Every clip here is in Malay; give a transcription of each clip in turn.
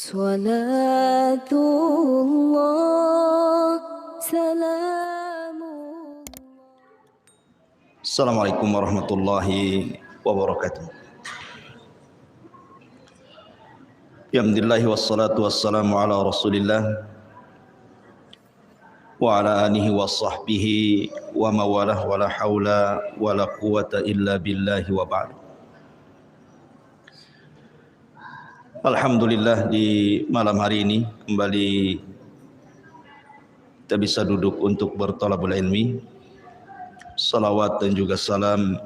Salatullah, salamullah. Assalamualaikum warahmatullahi wabarakatuh. Alhamdulillah wassalatu wassalamu ala Rasulillah wa ala alihi wa sahbihi wa mawalah wa la hawla wa la quwata illa billahi wa ba'd. Alhamdulillah, di malam hari ini kembali kita bisa duduk untuk berthalabul ilmi. Salawat dan juga salam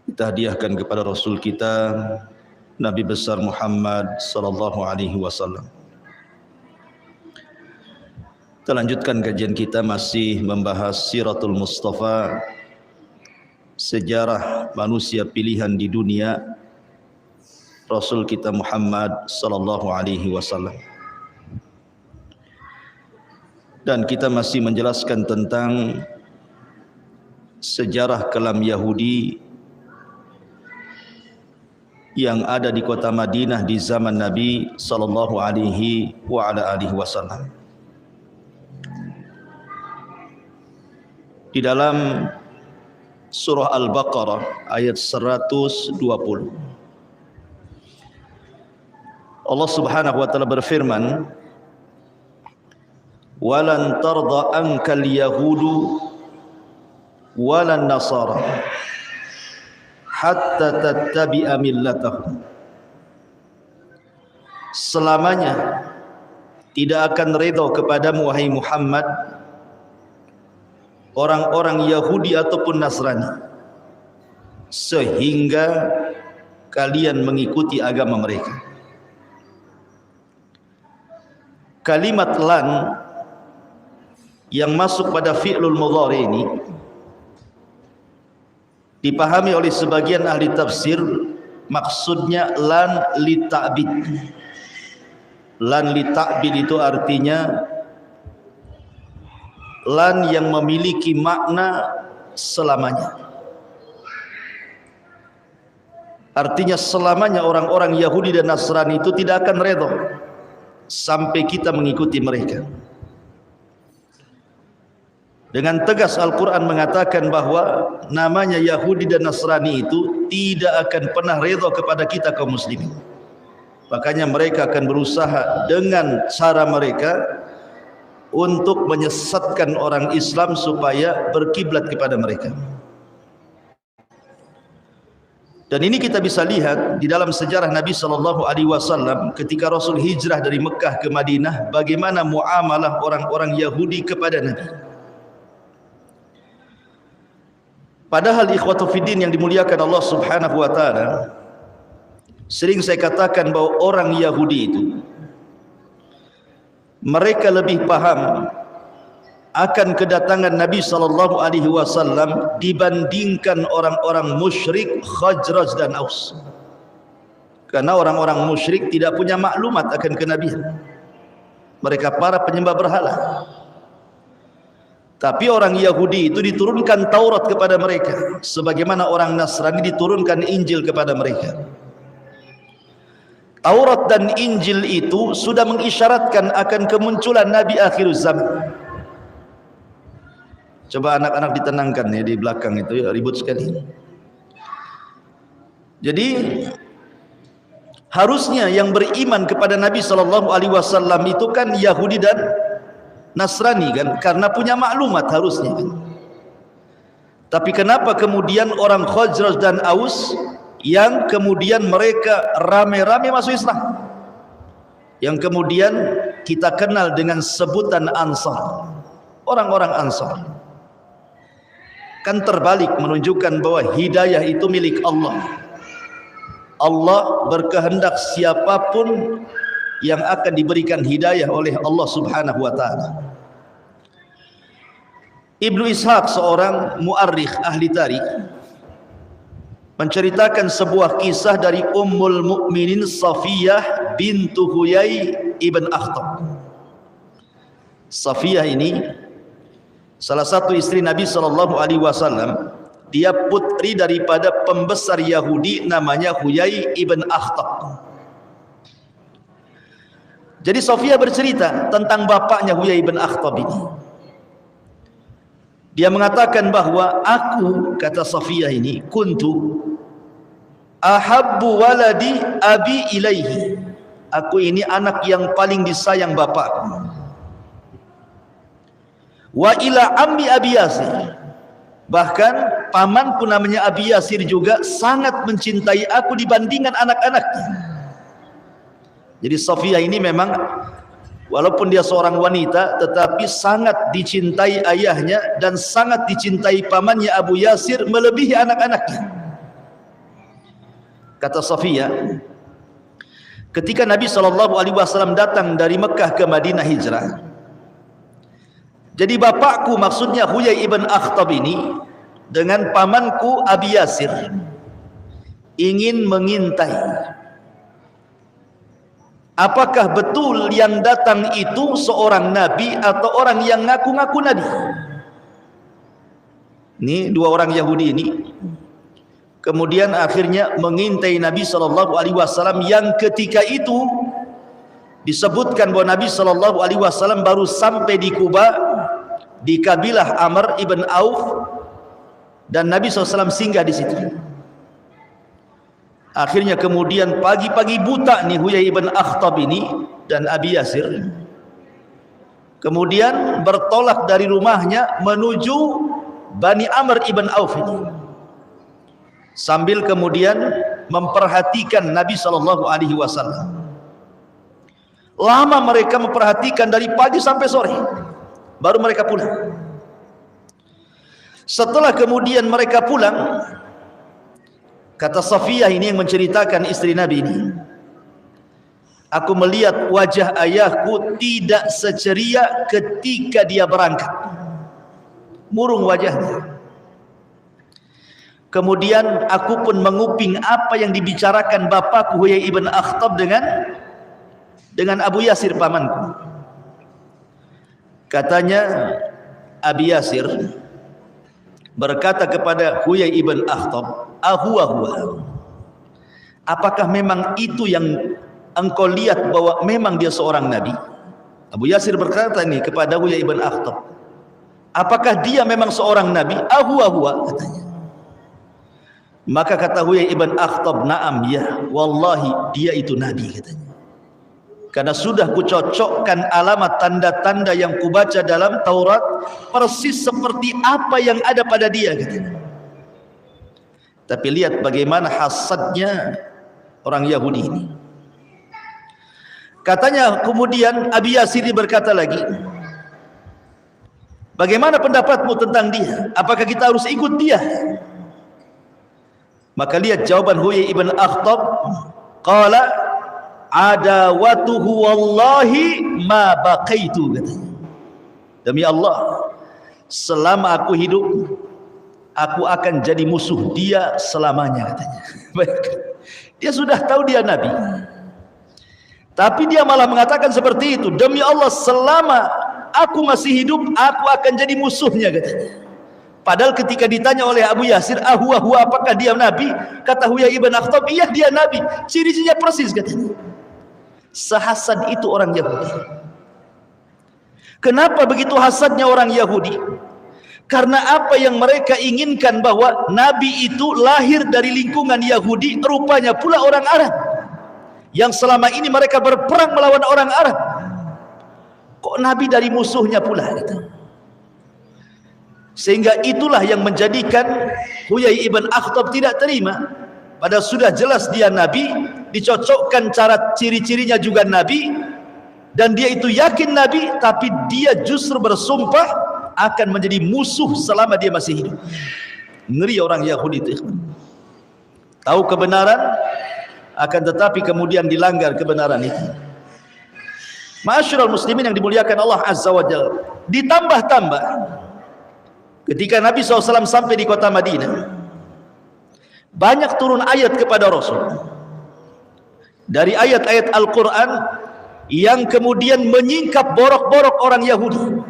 kita hadiahkan kepada Rasul kita Nabi besar Muhammad sallallahu alaihi wasallam. Kita lanjutkan kajian kita, masih membahas Siratul Mustafa, sejarah manusia pilihan di dunia, Rasul kita Muhammad sallallahu alaihi wasallam. Dan kita masih menjelaskan tentang sejarah kelam Yahudi yang ada di kota Madinah di zaman Nabi sallallahu alaihi wasallam. Di dalam surah Al-Baqarah ayat 120, Allah Subhanahu wa taala berfirman, "Walan tarda ankal yahudu walan nasara hatta tattabi'a millatahum." Selamanya tidak akan redha kepadamu wahai Muhammad orang-orang Yahudi ataupun Nasrani sehingga kalian mengikuti agama mereka. Kalimat lan yang masuk pada fi'lul mudhari ini dipahami oleh sebagian ahli tafsir, maksudnya lan li ta'bid. Lan li ta'bid itu artinya lan yang memiliki makna selamanya. Artinya selamanya orang-orang Yahudi dan Nasrani itu tidak akan redha sampai kita mengikuti mereka. Dengan tegas Al-Quran mengatakan bahwa namanya Yahudi dan Nasrani itu tidak akan pernah redha kepada kita kaum muslimin. Makanya mereka akan berusaha dengan cara mereka untuk menyesatkan orang Islam supaya berkiblat kepada mereka. Dan ini kita bisa lihat di dalam sejarah Nabi sallallahu alaihi wasallam ketika Rasul hijrah dari Mekah ke Madinah, bagaimana muamalah orang-orang Yahudi kepada Nabi. Padahal ikhwatu fiddin yang dimuliakan Allah Subhanahu wa taala, sering saya katakan bahwa orang Yahudi itu mereka lebih paham akan kedatangan Nabi sallallahu alaihi wasallam dibandingkan orang-orang musyrik Khazraj dan Aus. Karena orang-orang musyrik tidak punya maklumat akan kenabian. Mereka para penyembah berhala. Tapi orang Yahudi itu diturunkan Taurat kepada mereka, sebagaimana orang Nasrani diturunkan Injil kepada mereka. Taurat dan Injil itu sudah mengisyaratkan akan kemunculan Nabi akhir zaman. Coba anak-anak ditenangkan ya, di belakang itu ya, ribut sekali. Jadi harusnya yang beriman kepada Nabi sallallahu alaihi wasallam itu kan Yahudi dan Nasrani kan, karena punya maklumat harusnya kan. Tapi kenapa kemudian orang Khazraj dan Aus yang kemudian mereka rame-rame masuk Islam, yang kemudian kita kenal dengan sebutan Ansar, orang-orang Ansar, kan terbalik, menunjukkan bahwa hidayah itu milik Allah. Allah berkehendak siapapun yang akan diberikan hidayah oleh Allah Subhanahu wa taala. Ibnu Ishaq, seorang muarrikh ahli tarikh, menceritakan sebuah kisah dari Ummul Mukminin Safiyah bintu Huyai ibn Akhtab. Safiyah ini salah satu istri Nabi sallallahu alaihi wasallam. Dia putri daripada pembesar Yahudi namanya Huyai ibn Akhtab. Jadi Safiyah bercerita tentang bapaknya Huyai bin Akhtab ini. Dia mengatakan bahwa aku, kata Safiyah ini, kuntu ahabbu waladi abi ilaihi. Aku ini anak yang paling disayang bapakku. Wa ila ammi Abi Yasir. Bahkan pamanku namanya Abi Yasir juga sangat mencintai aku dibandingkan anak-anaknya. Jadi Safiyah ini memang walaupun dia seorang wanita tetapi sangat dicintai ayahnya dan sangat dicintai pamannya Abu Yasir melebihi anak-anaknya. Kata Safiyah, ketika Nabi SAW datang dari Mekah ke Madinah hijrah, jadi bapakku, maksudnya Huyai ibn Akhtab ini, dengan pamanku Abi Yasir ingin mengintai apakah betul yang datang itu seorang nabi atau orang yang ngaku-ngaku nabi. Ini dua orang Yahudi ini kemudian akhirnya mengintai Nabi SAW yang ketika itu disebutkan bahwa Nabi SAW baru sampai di Kuba di kabilah Amr ibn Auf, dan Nabi SAW singgah di situ. Akhirnya kemudian pagi-pagi buta nih Huyai ibn Akhtab ini dan Abi Yasir kemudian bertolak dari rumahnya menuju Bani Amr ibn Auf ini, sambil kemudian memperhatikan Nabi SAW. Lama mereka memperhatikan dari pagi sampai sore, baru mereka pulang. Setelah kemudian mereka pulang, kata Safiyah ini yang menceritakan istri Nabi ini, aku melihat wajah ayahku tidak seceria ketika dia berangkat, murung wajahnya. Kemudian aku pun menguping apa yang dibicarakan bapakku Huyai ibn Akhtab dengan Abu Yasir pamanku. Katanya Abi Yasir berkata kepada Huyai ibn Akhtab, ahuwa, apakah memang itu yang engkau lihat bahwa memang dia seorang nabi? Abu Yasir berkata ini kepada Huyai ibn Akhtab, apakah dia memang seorang nabi? Ahuwa, katanya. Maka kata Huyai ibn Akhtab, na'am, ya, wallahi dia itu nabi, katanya. Karena sudah kucocokkan alamat tanda-tanda yang kubaca dalam Taurat persis seperti apa yang ada pada dia, katanya. Tapi lihat bagaimana hasadnya orang Yahudi ini. Katanya kemudian Abi Yasir berkata lagi, bagaimana pendapatmu tentang dia? Apakah kita harus ikut dia? Maka lihat jawaban Huyai ibn Akhtab, qala adawatuhu wallahi ma baqaitu, katanya. Demi Allah, selama aku hidup aku akan jadi musuh dia selamanya, katanya. Dia sudah tahu dia nabi, tapi dia malah mengatakan seperti itu. Demi Allah, selama aku masih hidup aku akan jadi musuhnya, katanya. Padahal ketika ditanya oleh Abu Yasir, ahuwa, apakah dia nabi? Kata Huyai ibn Akhtab, iya dia nabi, ciri-cirinya persis, katanya. Sehasad itu orang Yahudi. Kenapa begitu hasadnya orang Yahudi? Karena apa yang mereka inginkan, bahwa nabi itu lahir dari lingkungan Yahudi, rupanya pula orang Arab yang selama ini mereka berperang melawan orang Arab. Kok nabi dari musuhnya pula, gitu. Sehingga itulah yang menjadikan Huyai ibn Akhtab tidak terima. Padahal sudah jelas dia nabi, dicocokkan cara ciri-cirinya juga nabi, dan dia itu yakin nabi, tapi dia justru bersumpah akan menjadi musuh selama dia masih hidup. Ngeri orang Yahudi itu. Tahu kebenaran, akan tetapi kemudian dilanggar kebenaran itu. Ma'asyiral muslimin yang dimuliakan Allah Azza wa Jalla. Ditambah-tambah, ketika Nabi SAW sampai di kota Madinah, banyak turun ayat kepada Rasul dari ayat-ayat Al-Quran yang kemudian menyingkap borok-borok orang Yahudi,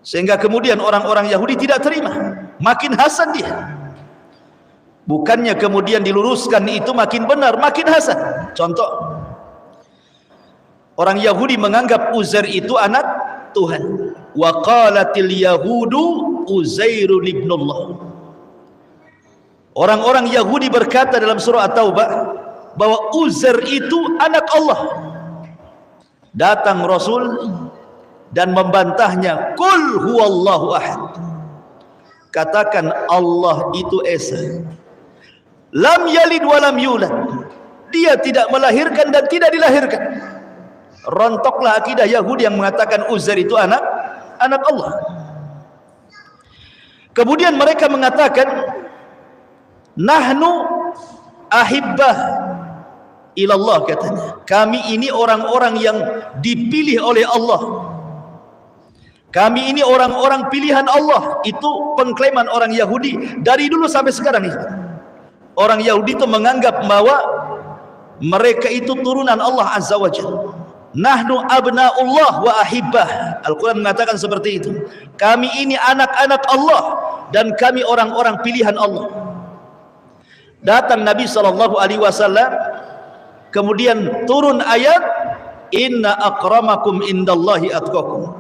sehingga kemudian orang-orang Yahudi tidak terima, makin hasad dia. Bukannya kemudian diluruskan itu makin benar, makin hasad. Contoh, Orang Yahudi menganggap Uzair itu anak Tuhan. Wa qalatil yahudu Uzairun ibnullah. Orang-orang Yahudi berkata dalam surah At-Taubah bahwa Uzair itu anak Allah. Datang Rasul dan membantahnya, qul huwallahu ahad. Katakan Allah itu esa. Lam yalid wa lam yulad. Dia tidak melahirkan dan tidak dilahirkan. Rontoklah akidah Yahudi yang mengatakan Uzair itu anak Allah. Kemudian mereka mengatakan nahnu ahibbah ilallah, katanya. Kami ini orang-orang yang dipilih oleh Allah. Kami ini orang-orang pilihan Allah. Itu pengklaiman orang Yahudi dari dulu sampai sekarang ini. Orang Yahudi itu menganggap bahwa mereka itu turunan Allah Azza wa Jalla. Nahnu abna'ullah wa ahibbah. Al-Quran mengatakan seperti itu. Kami ini anak-anak Allah dan kami orang-orang pilihan Allah. Datang Nabi SAW, kemudian turun ayat inna akramakum indallahi atqakum,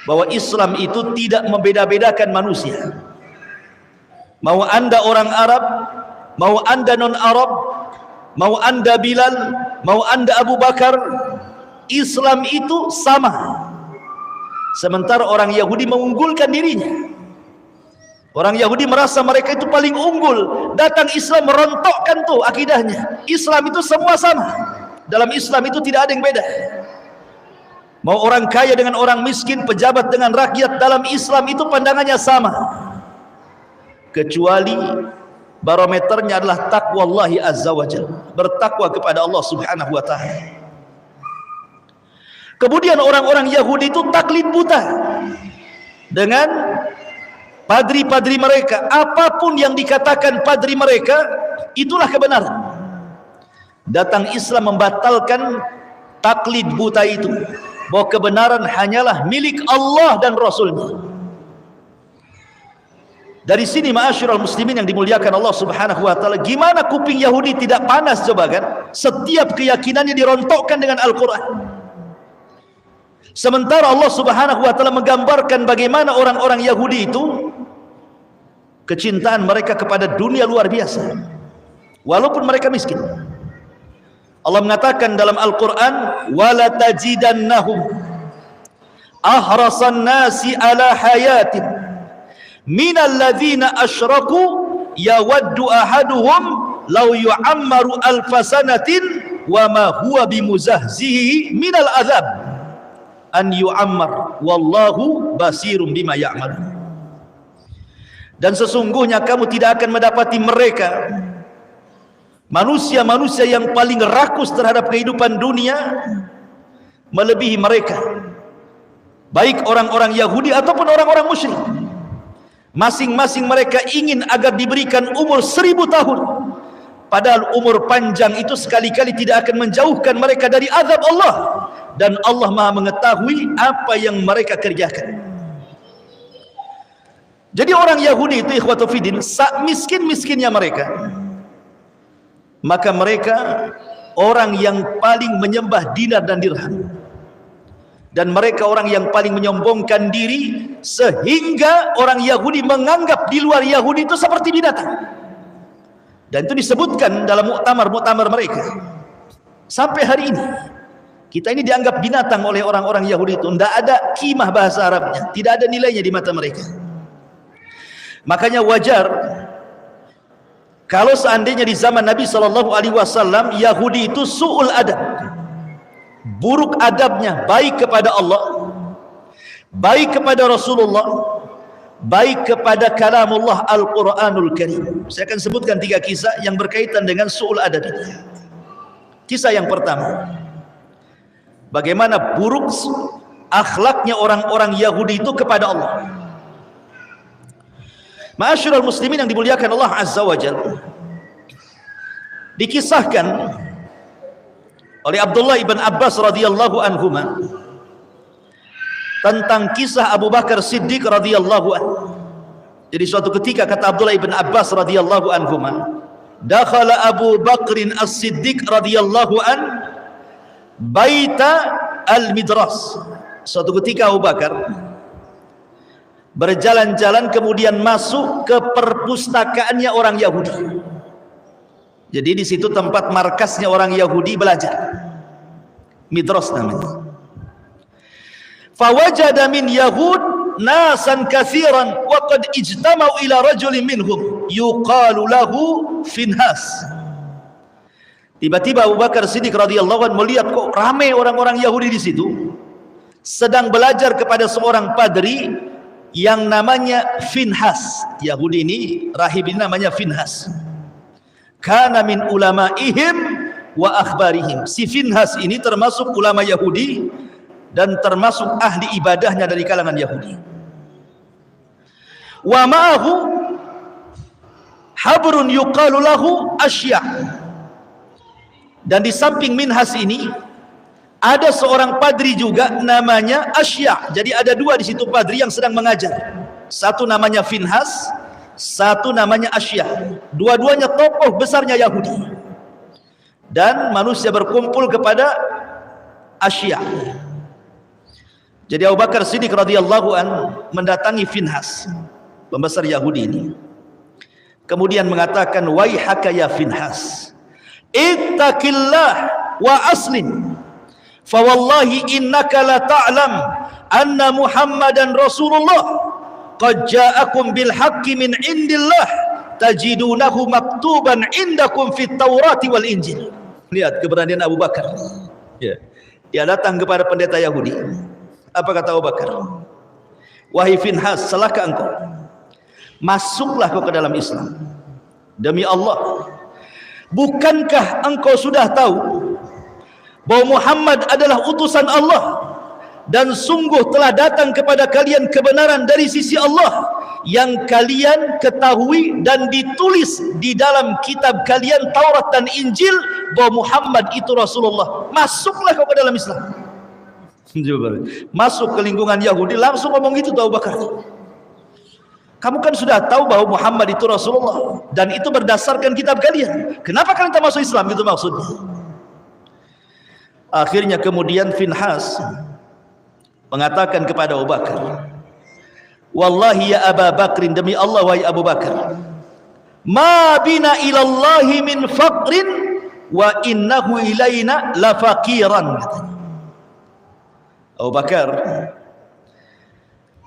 bahwa Islam itu tidak membeda-bedakan manusia. Mau anda orang Arab, mau anda non-Arab, mau anda Bilal, mau anda Abu Bakar, Islam itu sama. Sementara orang Yahudi mengunggulkan dirinya. Orang Yahudi merasa mereka itu paling unggul. Datang Islam merontokkan tuh akidahnya. Islam itu semua sama. Dalam Islam itu tidak ada yang beda. Mau orang kaya dengan orang miskin, pejabat dengan rakyat, dalam Islam itu pandangannya sama. Kecuali barometernya adalah taqwallahi azza wa jalla, bertakwa kepada Allah subhanahu wa ta'ala. Kemudian orang-orang Yahudi itu taklid buta dengan padri-padri mereka. Apapun yang dikatakan padri mereka, itulah kebenaran. Datang Islam membatalkan taklid buta itu, bahwa kebenaran hanyalah milik Allah dan Rasulnya. Dari sini ma'asyiral muslimin yang dimuliakan Allah subhanahu wa ta'ala, gimana kuping Yahudi tidak panas coba kan? Setiap keyakinannya dirontokkan dengan Al-Quran. Sementara Allah subhanahu wa ta'ala menggambarkan bagaimana orang-orang Yahudi itu kecintaan mereka kepada dunia luar biasa, walaupun mereka miskin. Allah mengatakan dalam Al-Quran, wala tajidannahum ahrasan nasi ala hayatin minal ladzina asyraku yawaddu ahaduhum law yu'ammaru alfasanatin wa ma huwa bimuzahzihi minal azab an yu'ammar wallahu basirum bima ya'malun. Dan sesungguhnya kamu tidak akan mendapati mereka, manusia-manusia yang paling rakus terhadap kehidupan dunia, melebihi mereka, baik orang-orang Yahudi ataupun orang-orang musyrik. Masing-masing mereka ingin agar diberikan umur 1000 tahun, padahal umur panjang itu sekali-kali tidak akan menjauhkan mereka dari azab Allah, dan Allah Maha mengetahui apa yang mereka kerjakan. Jadi orang Yahudi itu ikhwatu fiddin, miskin-miskinnya mereka, maka mereka orang yang paling menyembah dinar dan dirham, dan mereka orang yang paling menyombongkan diri, sehingga orang Yahudi menganggap di luar Yahudi itu seperti binatang. Dan itu disebutkan dalam muktamar-muktamar mereka. Sampai hari ini kita ini dianggap binatang oleh orang-orang Yahudi itu. Tidak ada kimah bahasa Arabnya, tidak ada nilainya di mata mereka. Makanya wajar kalau seandainya di zaman Nabi SAW Yahudi itu su'ul adab, buruk adabnya, baik kepada Allah, baik kepada Rasulullah, baik kepada kalamullah Al-Quranul Karim. Saya akan sebutkan 3 kisah yang berkaitan dengan su'ul adab ini. Kisah yang pertama, bagaimana buruk akhlaknya orang-orang Yahudi itu kepada Allah. Ma'asyiral muslimin yang dimuliakan Allah Azza wa Jalla, dikisahkan oleh Abdullah ibn Abbas radhiyallahu anhuma tentang kisah Abu Bakar Siddiq radhiyallahu anhu. Jadi suatu ketika kata Abdullah ibn Abbas radhiyallahu anhuma, dakhala Abu Bakrin as-Siddiq radhiyallahu an baita al-midras. Suatu ketika Abu Bakar berjalan-jalan kemudian masuk ke perpustakaannya orang Yahudi. Jadi di situ tempat markasnya orang Yahudi belajar. Midras namanya. Fawajada min Yahud nasan katsiran wa qad ijtama'u ila rajulin minhum yuqalu lahu Finhas. Tiba-tiba Abu Bakar Siddiq radhiyallahu anhu melihat kok ramai orang-orang Yahudi di situ sedang belajar kepada seorang padri yang namanya Finhas. Yahudi ini, rahib ini namanya Finhas. Kana min ulama'ihim wa akhbarihim. Si Finhas ini termasuk ulama Yahudi dan termasuk ahli ibadahnya dari kalangan Yahudi. Wa ma'ahu habrun yuqalu lahu Asya'. Dan di samping Minhas ini ada seorang padri juga namanya Asya'. Jadi ada dua di situ padri yang sedang mengajar. Satu namanya Finhas, satu namanya Asya'. Dua-duanya tokoh besarnya Yahudi. Dan manusia berkumpul kepada Asya'. Jadi Abu Bakar Siddiq radhiyallahu an mendatangi Finhas, pembesar Yahudi ini. Kemudian mengatakan, "Waihaka ya Finhas, ittaqillah wa aslim. Fa wallahi innaka la ta'lam anna Muhammadan Rasulullah qad ja'akum bil haqqi min indillah tajidunahu maktuban indakum fit Taurati wal Injil." Lihat keberanian Abu Bakar. Ya. Dia datang kepada pendeta Yahudi. Apa kata Abu Bakar? "Wahai Finhas, salahkah engkau? Masuklah kau ke dalam Islam. Demi Allah, bukankah engkau sudah tahu bahwa Muhammad adalah utusan Allah dan sungguh telah datang kepada kalian kebenaran dari sisi Allah yang kalian ketahui dan ditulis di dalam kitab kalian Taurat dan Injil bahwa Muhammad itu Rasulullah. Masuklah kau ke dalam Islam." Masuk ke lingkungan Yahudi langsung ngomong itu Abu Bakar. Kamu kan sudah tahu bahwa Muhammad itu Rasulullah dan itu berdasarkan kitab kalian. Kenapa kalian tak masuk Islam? Itu maksudnya. Akhirnya kemudian Finhas mengatakan kepada Abu Bakar, "Wallahi ya Aba Bakrin, demi Allah wahai Abu Bakar, ma bina ilallahi min faqrin wa innahu ilaina la faqiran." Abu Bakar,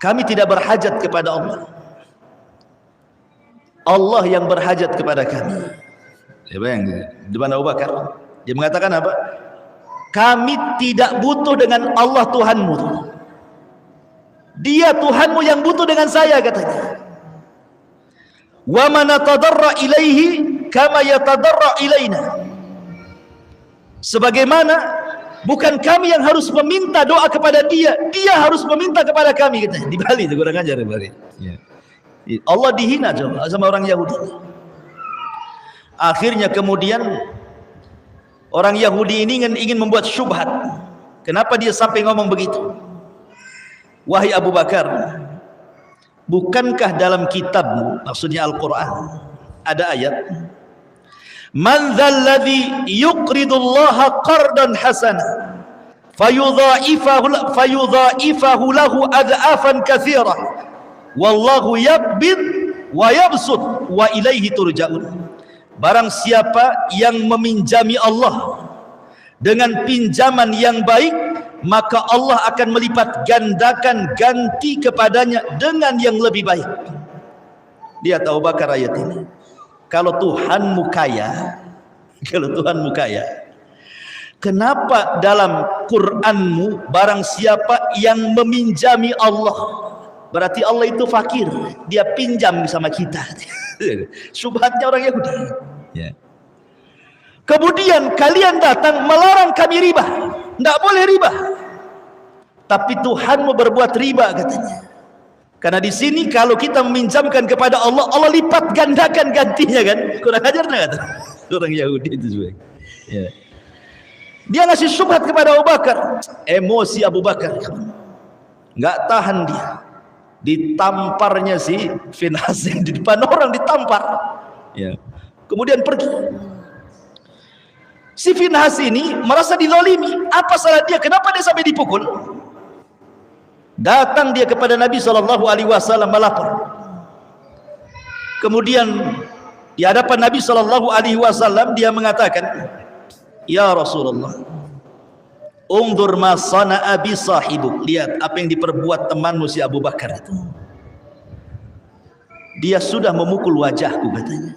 kami tidak berhajat kepada Allah. Allah yang berhajat kepada kami. Ya, bayang, di mana Abu Bakar? Dia mengatakan apa? Kami tidak butuh dengan Allah Tuhanmu. Dia Tuhanmu yang butuh dengan saya, katanya. Wa man tadarra ilaihi kama yatadarra ilaina. Sebagaimana bukan kami yang harus meminta doa kepada dia, dia harus meminta kepada kami, katanya. Di Bali itu kurang ajar di Bali. Ya. Allah dihina sama orang Yahudi. Akhirnya kemudian orang Yahudi ini ingin membuat syubhat. Kenapa dia sampai ngomong begitu? Wahai Abu Bakar, bukankah dalam kitabmu, maksudnya Al-Quran, ada ayat, "Man dzalladzi yuqridullaha qardan hasana fayudha'ifahu lahu ad'afan katsira wallahu yaqbid wa yabsut wa ilaihi turja'un." Barang siapa yang meminjami Allah dengan pinjaman yang baik, maka Allah akan melipat gandakan ganti kepadanya dengan yang lebih baik. Lihat Abu Bakar ayat ini. Kalau Tuhanmu kaya, kenapa dalam Qur'anmu barang siapa yang meminjami Allah, berarti Allah itu fakir, dia pinjam sama kita. Syubhatnya orang Yahudi. Ya. Kemudian kalian datang melarang kami riba, tidak boleh riba. Tapi Tuhanmu berbuat riba, katanya. Karena di sini kalau kita meminjamkan kepada Allah, Allah lipat gandakan gantinya, kan? Kurang ajar nggak, kata orang Yahudi itu juga. Ya. Dia ngasih syubhat kepada Abu Bakar. Emosi Abu Bakar, nggak tahan dia. Ditamparnya si Finhas yang di depan orang, ditampar. Ya. Kemudian pergi. Si Finhas ini merasa dizalimi. Apa salah dia? Kenapa dia sampai dipukul? Datang dia kepada Nabi SAW melapor. Kemudian di hadapan Nabi SAW dia mengatakan, ya Rasulullah, unzur ma sana'a bi sahibuk. Lihat apa yang diperbuat temanmu si Abu Bakar itu. Dia sudah memukul wajahku, katanya.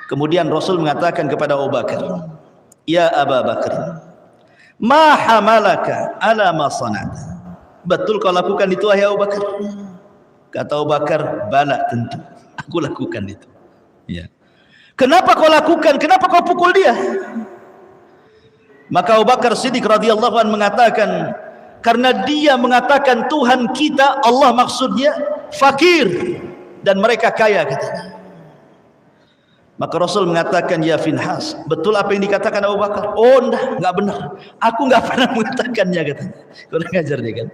Kemudian Rasul mengatakan kepada Abu Bakar, ya Abu Bakar, ma hamalaka ala ma sana'ta. Betul kau lakukan itu, wahai Abu Bakar? Kata Abu Bakar, bala, tentu aku lakukan itu. Ya. Kenapa kau lakukan? Kenapa kau pukul dia? Maka Abu Bakar Siddiq radhiyallahu anhu mengatakan, karena dia mengatakan Tuhan kita, Allah maksudnya, fakir dan mereka kaya, katanya. Maka Rasul mengatakan, ya Finhas, betul apa yang dikatakan Abu Bakar? Oh enggak benar, aku enggak pernah mengatakannya, katanya. Kurang ajar dia, kan?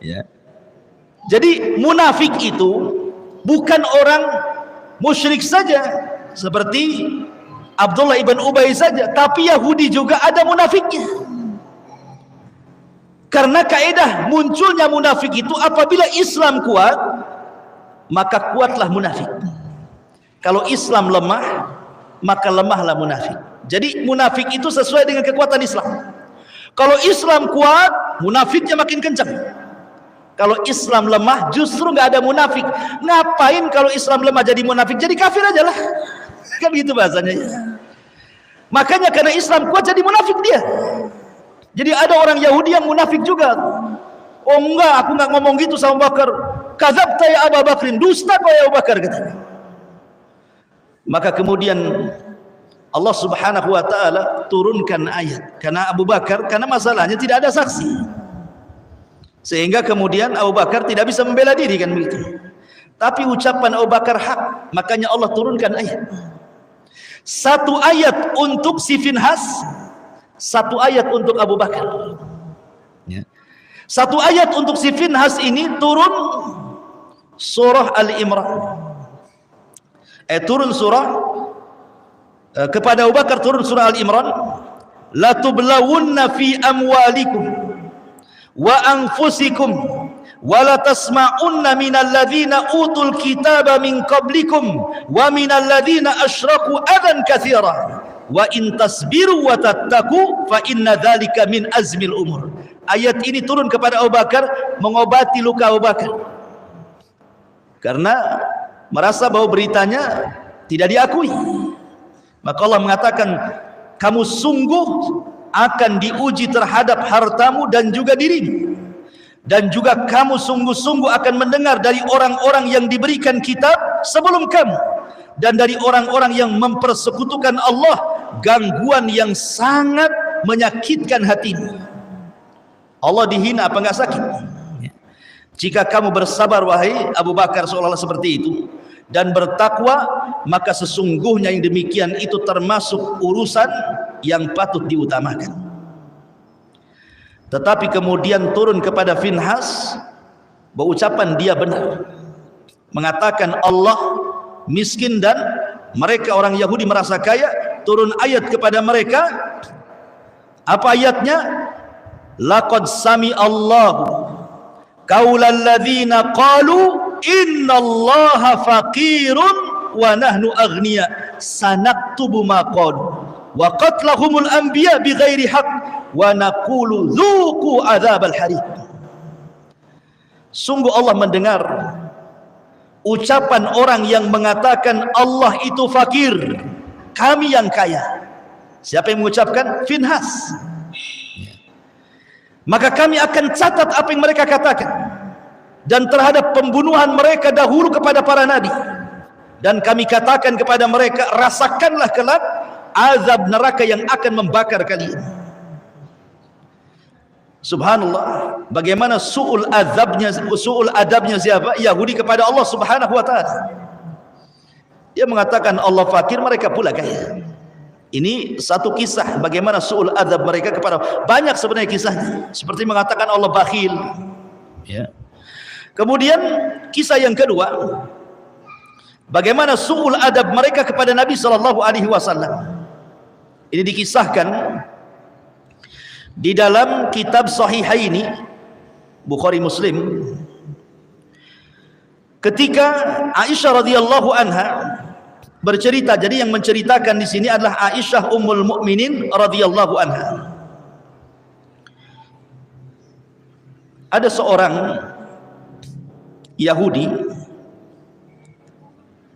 Ya. Jadi munafik itu bukan orang musyrik saja seperti Abdullah ibn Ubay saja, tapi Yahudi juga ada munafiknya. Karena kaidah munculnya munafik itu apabila Islam kuat, maka kuatlah munafik. Kalau Islam lemah, maka lemahlah munafik. Jadi munafik itu sesuai dengan kekuatan Islam. Kalau Islam kuat, munafiknya makin kencang. Kalau Islam lemah, justru nggak ada munafik. Ngapain kalau Islam lemah jadi munafik? Jadi kafir aja lah. Kan gitu bahasanya. Makanya karena Islam kuat jadi munafik dia. Jadi ada orang Yahudi yang munafik juga. Oh enggak, aku nggak ngomong gitu sama Bakar. Kadzabta ya Abu Bakrin, dusta kau ya Abu Bakar, katanya. Maka kemudian Allah Subhanahu wa taala turunkan ayat karena Abu Bakar, karena masalahnya tidak ada saksi. Sehingga kemudian Abu Bakar tidak bisa membela diri, kan begitu. Tapi ucapan Abu Bakar hak, makanya Allah turunkan ayat. Satu ayat untuk si Finhas, satu ayat untuk Abu Bakar. Ya. Satu ayat untuk si Finhas ini turun surah Al-Imran. Turun surah kepada Abu Bakar, turun surah Al-Imran, la tublawunna fi amwalikum wa anfusikum wa la tasma'unna minal ladzina utul kitaba min qablikum wa minal ladzina asyraku adan katsira wa in tasbiru wa tattaqu fa inna dzalika min azmil umur. Ayat ini turun kepada Abu Bakar mengobati luka Abu Bakar karena merasa bahwa beritanya tidak diakui. Maka Allah mengatakan, kamu sungguh akan diuji terhadap hartamu dan juga dirimu, dan juga kamu sungguh-sungguh akan mendengar dari orang-orang yang diberikan kitab sebelum kamu, dan dari orang-orang yang mempersekutukan Allah gangguan yang sangat menyakitkan hatimu. Allah dihina apa enggak sakit? Jika kamu bersabar wahai Abu Bakar seolah-olah seperti itu dan bertakwa, maka sesungguhnya yang demikian itu termasuk urusan yang patut diutamakan. Tetapi kemudian turun kepada Finhas, berucapan dia benar, mengatakan Allah miskin dan mereka orang Yahudi merasa kaya. Turun ayat kepada mereka. Apa ayatnya? Laqad sami Allahu qaulal ladzina qalu innallaha faqirun wa nahnu aghniya sanaktubu ma qalu wa qatlahumul anbiya bighairi haqq wa naqulu dzuqu adzabal hariq. Sungguh Allah mendengar ucapan orang yang mengatakan Allah itu fakir, kami yang kaya. Siapa yang mengucapkan? Finhas. Maka kami akan catat apa yang mereka katakan, dan terhadap pembunuhan mereka dahulu kepada para nabi, dan kami katakan kepada mereka, rasakanlah kelak azab neraka yang akan membakar kalian. Subhanallah, bagaimana su'ul adabnya siapa? Yahudi kepada Allah Subhanahu wa ta'ala. Dia mengatakan Allah fakir, mereka pula kaya. Ini satu kisah bagaimana su'ul adab mereka kepada, banyak sebenarnya kisahnya, seperti mengatakan Allah bakhil, ya. Kemudian kisah yang kedua, bagaimana su'ul adab mereka kepada Nabi SAW. Ini dikisahkan di dalam kitab Sahihaini Bukhari Muslim, ketika Aisyah radhiyallahu anha bercerita. Jadi yang menceritakan di sini adalah Aisyah Ummul Mukminin radhiyallahu anha. Ada seorang Yahudi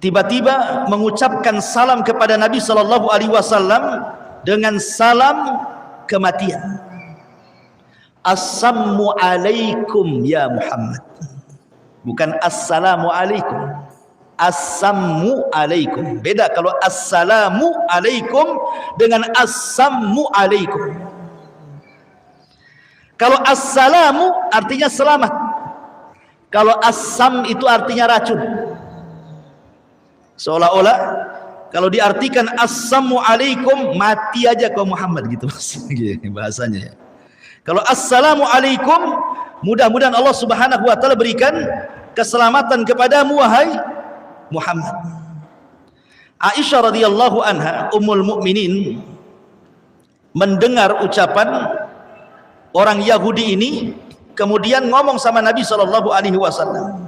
tiba-tiba mengucapkan salam kepada Nabi sallallahu alaihi wasallam dengan salam kematian. Assalamu alaikum ya Muhammad. Bukan assalamu alaikum. Assamu alaikum. Beda kalau assalamu alaikum dengan assamu alaikum. Kalau assalamu artinya selamat. Kalau assam itu artinya racun. Seolah-olah kalau diartikan assamu alaikum, mati aja kau Muhammad gitu bahasanya. Kalau assalamu alaikum, mudah-mudahan Allah Subhanahu wa taala berikan keselamatan kepadamu wahai Muhammad. Aisyah radhiyallahu anha Ummul Mukminin mendengar ucapan orang Yahudi ini, kemudian ngomong sama Nabi sallallahu alaihi wasallam.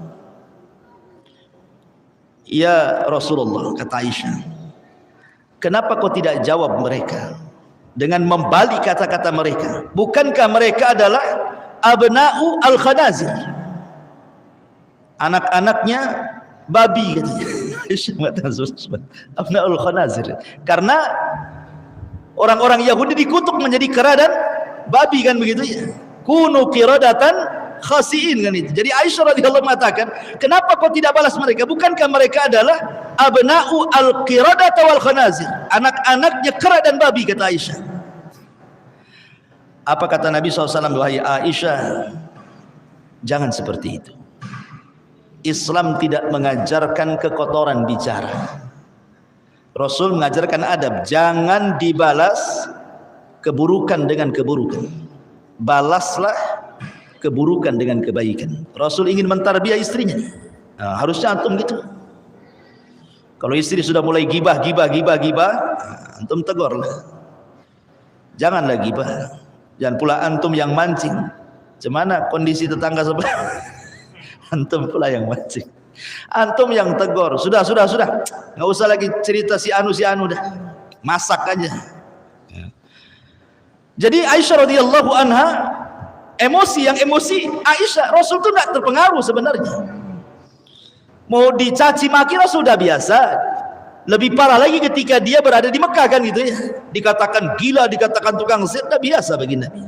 Ya Rasulullah, kata Aisyah, kenapa kau tidak jawab mereka dengan membalik kata-kata mereka? Bukankah mereka adalah abna'u al-khanazir, anak-anaknya babi katanya. Abna'ul khanazir. Karena orang-orang Yahudi dikutuk menjadi kera dan babi kan begitu ya. Kunu qiradatan khasiin kan itu. Jadi Aisyah radhiyallahu mengatakan, kenapa kau tidak balas mereka? Bukankah mereka adalah abna'u al-qiradata wal khanazir, anak-anaknya kera dan babi, kata Aisyah. Apa kata Nabi SAW? Wahai Aisyah, jangan seperti itu. Islam tidak mengajarkan kekotoran bicara. Rasul mengajarkan adab, jangan dibalas keburukan dengan keburukan, balaslah keburukan dengan kebaikan. Rasul ingin mentarbiah istrinya. Nah, harusnya antum gitu. Kalau istri sudah mulai gibah, antum tegurlah. Janganlah gibah. Jangan pula antum yang mancing. Cemana kondisi tetangga sebelah? Antum pula yang mancing. Antum yang tegur. Sudah. Nggak usah lagi cerita si anu dah. Masak aja. Jadi Aisyah radhiyallahu anha emosi Aisyah. Rasul itu nggak terpengaruh sebenarnya. Mau dicaci maki Rasul sudah biasa. Lebih parah lagi ketika dia berada di Mekah kan gitu ya. Dikatakan gila, dikatakan tukang zina, sudah biasa bagi Nabi.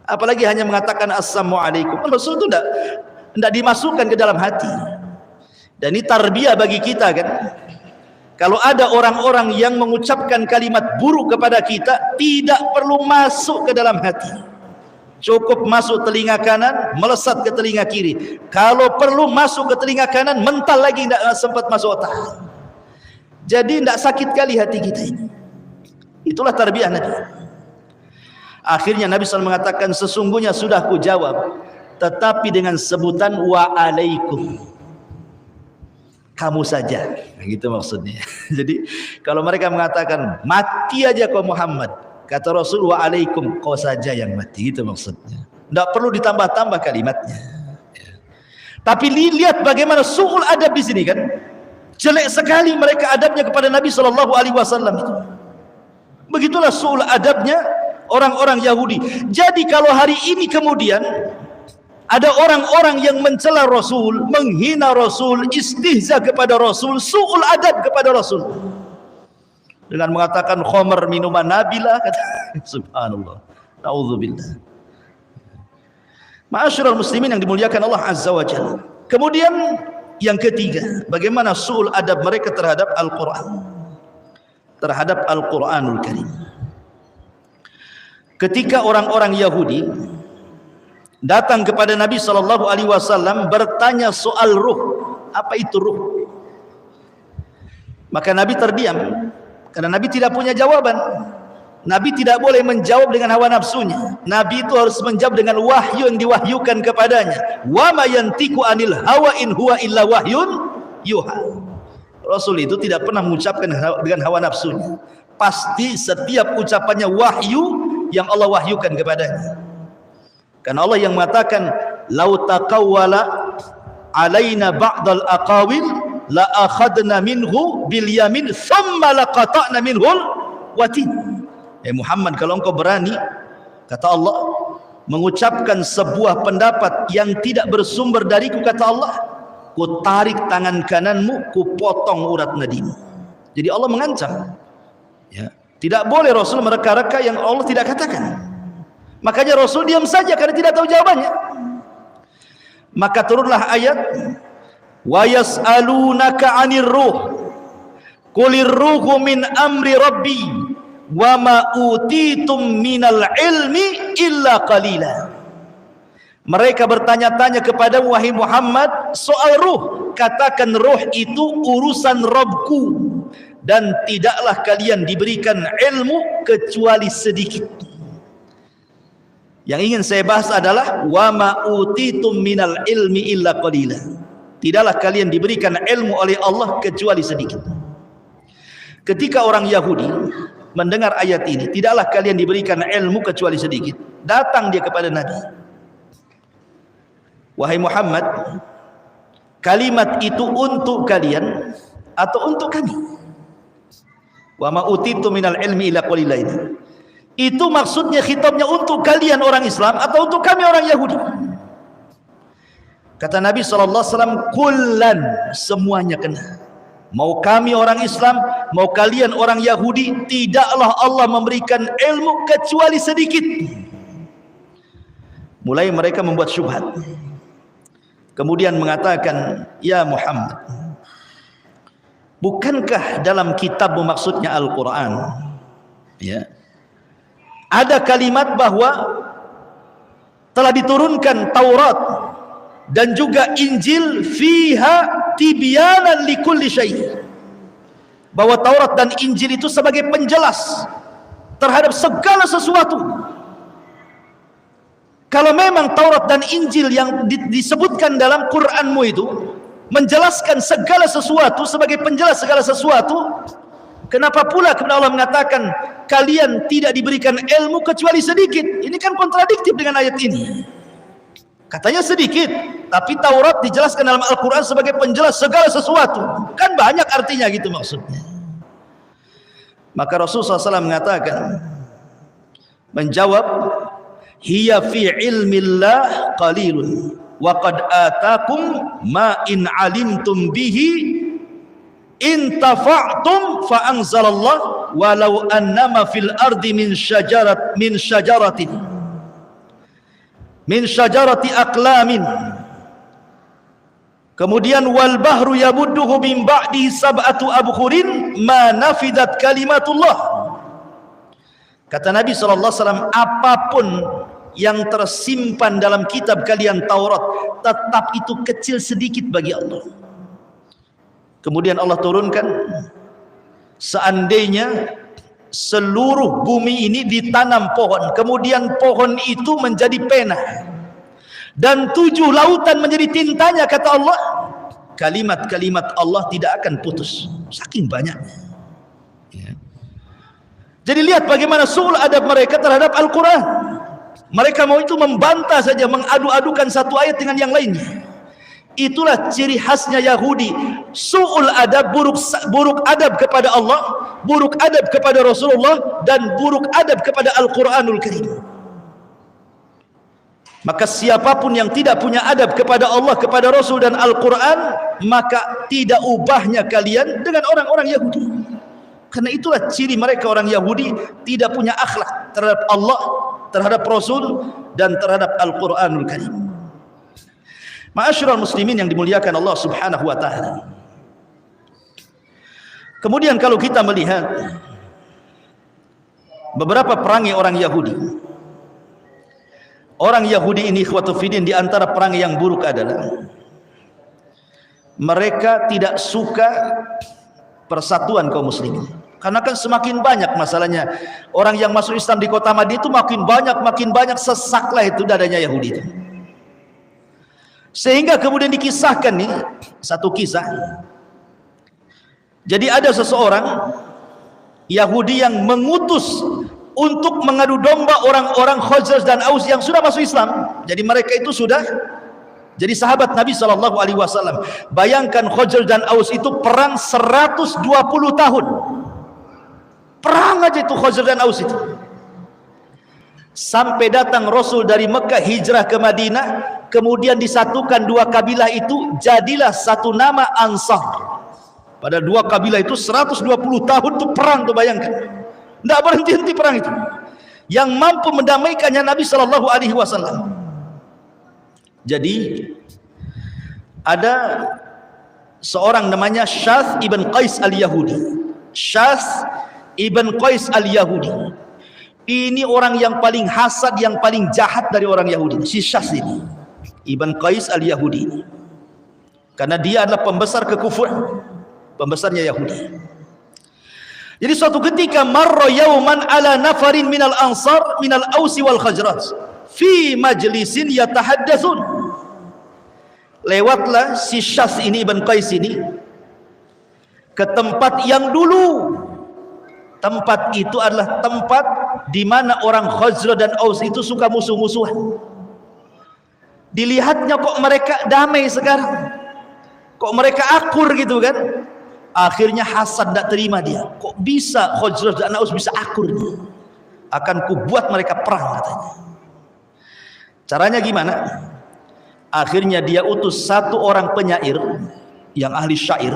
Apalagi hanya mengatakan assalamualaikum. Rasul itu tidak dimasukkan ke dalam hati. Dan ini tarbiyah bagi kita kan. Kalau ada orang-orang yang mengucapkan kalimat buruk kepada kita, tidak perlu masuk ke dalam hati. Cukup masuk telinga kanan, melesat ke telinga kiri. Kalau perlu masuk ke telinga kanan, mental lagi tidak sempat masuk otak. Jadi tidak sakit kali hati kita ini. Itulah tarbiyah Nabi. Akhirnya Nabi SAW mengatakan, sesungguhnya sudah ku jawab, tetapi dengan sebutan wa alaikum, kamu saja, gitu maksudnya. Jadi kalau mereka mengatakan mati aja kau Muhammad, kata Rasul wa alaikum, kau saja yang mati, gitu maksudnya. Tidak perlu ditambah-tambah kalimatnya. Tapi lihat bagaimana su'ul adab di sini kan. Jelek sekali mereka adabnya kepada Nabi SAW itu. Begitulah su'ul adabnya orang-orang Yahudi. Jadi kalau hari ini kemudian ada orang-orang yang mencela Rasul, menghina Rasul, istihza kepada Rasul, su'ul adab kepada Rasul, dengan mengatakan khamar minuman nabilah, kata subhanallah, naudzubillah. Ma'asyiral muslimin yang dimuliakan Allah Azza wa Jalla. Kemudian yang ketiga, bagaimana su'ul adab mereka terhadap Al-Quran, terhadap Al-Quranul Karim. Ketika orang-orang Yahudi datang kepada Nabi SAW bertanya soal ruh, apa itu ruh? Maka Nabi terdiam, karena Nabi tidak punya jawaban. Nabi tidak boleh menjawab dengan hawa nafsunya. Nabi itu harus menjawab dengan wahyu yang diwahyukan kepadanya. Wa ma yantiqu anil hawa in huwa illa wahyun yuha. Rasul itu tidak pernah mengucapkan dengan hawa nafsunya. pasti setiap ucapannya wahyu yang Allah wahyukan kepadanya. Karena Allah yang mengatakan, "Lau taqawwala alaina ba'dal aqawil la akhadna minhu bil yamin thumma laqata'na minhul watin." Muhammad, kalau engkau berani, kata Allah, mengucapkan sebuah pendapat yang tidak bersumber dariku, kata Allah, ku tarik tangan kananmu, ku potong urat nadimu. Jadi Allah mengancam, ya, tidak boleh Rasul mereka-reka yang Allah tidak katakan. Makanya Rasul diam saja karena tidak tahu jawabannya. Maka turunlah ayat, wa yas'alunaka 'anir ruh qulir ruhu min amri rabbi wa ma utitum minal ilmi illa qalila. Mereka bertanya-tanya kepada wahai Muhammad soal ruh. Katakan ruh itu urusan Rabbku, dan tidaklah kalian diberikan ilmu kecuali sedikit. Yang ingin saya bahas adalah wa ma utitum minal ilmi illa qalila. Tidaklah kalian diberikan ilmu oleh Allah kecuali sedikit. Ketika orang Yahudi mendengar ayat ini, tidaklah kalian diberikan ilmu kecuali sedikit, datang dia kepada Nabi, wahai Muhammad, kalimat itu untuk kalian atau untuk kami? Wa ma utitu minal ilmi illa qalila, itu maksudnya khitabnya untuk kalian orang Islam atau untuk kami orang Yahudi? Kata Nabi SAW, kullan, semuanya kena. Mau kami orang Islam, mau kalian orang Yahudi, tidaklah Allah memberikan ilmu kecuali sedikit. Mulai mereka membuat syubhat, kemudian mengatakan, ya Muhammad, bukankah dalam kitab maksudnya Al-Quran, ya, ada kalimat bahwa telah diturunkan Taurat dan juga Injil, fiha tibyanan likulli syai', bahwa Taurat dan Injil itu sebagai penjelas terhadap segala sesuatu. Kalau memang Taurat dan Injil yang disebutkan dalam Qur'anmu itu menjelaskan segala sesuatu sebagai penjelas segala sesuatu, kenapa pula kemudian Allah mengatakan kalian tidak diberikan ilmu kecuali sedikit? Ini kan kontradiktif dengan ayat ini. Katanya sedikit, tapi Taurat dijelaskan dalam Al-Quran sebagai penjelas segala sesuatu. Kan banyak artinya gitu maksudnya. Maka Rasulullah SAW mengatakan, menjawab, hiya fi ilmillah qalilun wa qad atakum ma in alimtum bihi in tafa'tum fa anzalallah walau annama fil ardi min syajarati aqlamin. Kemudian wal bahru yamudduhu min ba'di sab'atu abhurin ma nafidat kalimatullah. Kata Nabi SAW, apapun yang tersimpan dalam kitab kalian Taurat, tetap itu kecil sedikit bagi Allah. Kemudian Allah turunkan, seandainya seluruh bumi ini ditanam pohon, kemudian pohon itu menjadi pena, dan 7 lautan menjadi tintanya, kata Allah, kalimat-kalimat Allah tidak akan putus, saking banyaknya. Ya. Jadi lihat bagaimana su'ul adab mereka terhadap Al-Quran. Mereka mau itu membantah saja, mengadu-adukan satu ayat dengan yang lainnya. Itulah ciri khasnya Yahudi, su'ul adab, buruk adab kepada Allah, buruk adab kepada Rasulullah, dan buruk adab kepada Al-Quranul Karim. Maka siapapun yang tidak punya adab kepada Allah, kepada Rasul dan Al-Quran, maka tidak ubahnya kalian dengan orang-orang Yahudi. Karena itulah ciri mereka orang Yahudi, tidak punya akhlak terhadap Allah, terhadap Rasul, dan terhadap Al-Quranul Karim. Ma'asyiral muslimin yang dimuliakan Allah Subhanahu wa taala. Kemudian kalau kita melihat beberapa perangai orang Yahudi, orang Yahudi ini ikhwatu fiddin, di antara perangai yang buruk adalah mereka tidak suka persatuan kaum muslimin. Karena kan semakin banyak masalahnya orang yang masuk Islam di kota Madinah itu makin banyak, sesaklah itu dadanya Yahudi itu. Sehingga kemudian dikisahkan nih satu kisah. Jadi ada seseorang Yahudi yang mengutus untuk mengadu domba orang-orang Khazraj dan Aus yang sudah masuk Islam. Jadi mereka itu sudah jadi sahabat Nabi SAW. Bayangkan Khazraj dan Aus itu perang 120 tahun. Perang aja itu Khazraj dan Aus itu. Sampai datang Rasul dari Mekah hijrah ke Madinah, kemudian disatukan dua kabilah itu, jadilah satu nama Ansar. Pada dua kabilah itu 120 tahun itu perang tuh, bayangkan. Tidak berhenti-henti perang itu. Yang mampu mendamaikannya Nabi SAW. Jadi ada seorang namanya Syath ibn Qais al-Yahudi. Syath ibn Qais al-Yahudi. Ini orang yang paling hasad, yang paling jahat dari orang Yahudi. Si Syath ini, Ibn Qais al-Yahudi. Karena dia adalah pembesar kekufuran, pembesarnya Yahudi. Jadi suatu ketika marra yauman ala nafarin minal ansar minal ausi wal khazraj fi majlisin yatahaddatsun. Lewatlah si Syath ini, Ibn Qais ini, ke tempat yang dulu. Tempat itu adalah tempat di mana orang Khazraj dan Aus itu suka musuh-musuhan. Dilihatnya kok mereka damai sekarang, kok mereka akur gitu kan. Akhirnya hasad, tidak terima dia. Kok bisa Khazraj dan Aus bisa akur nih? Akan kubuat mereka perang, katanya. Caranya gimana? Akhirnya dia utus satu orang penyair yang ahli syair,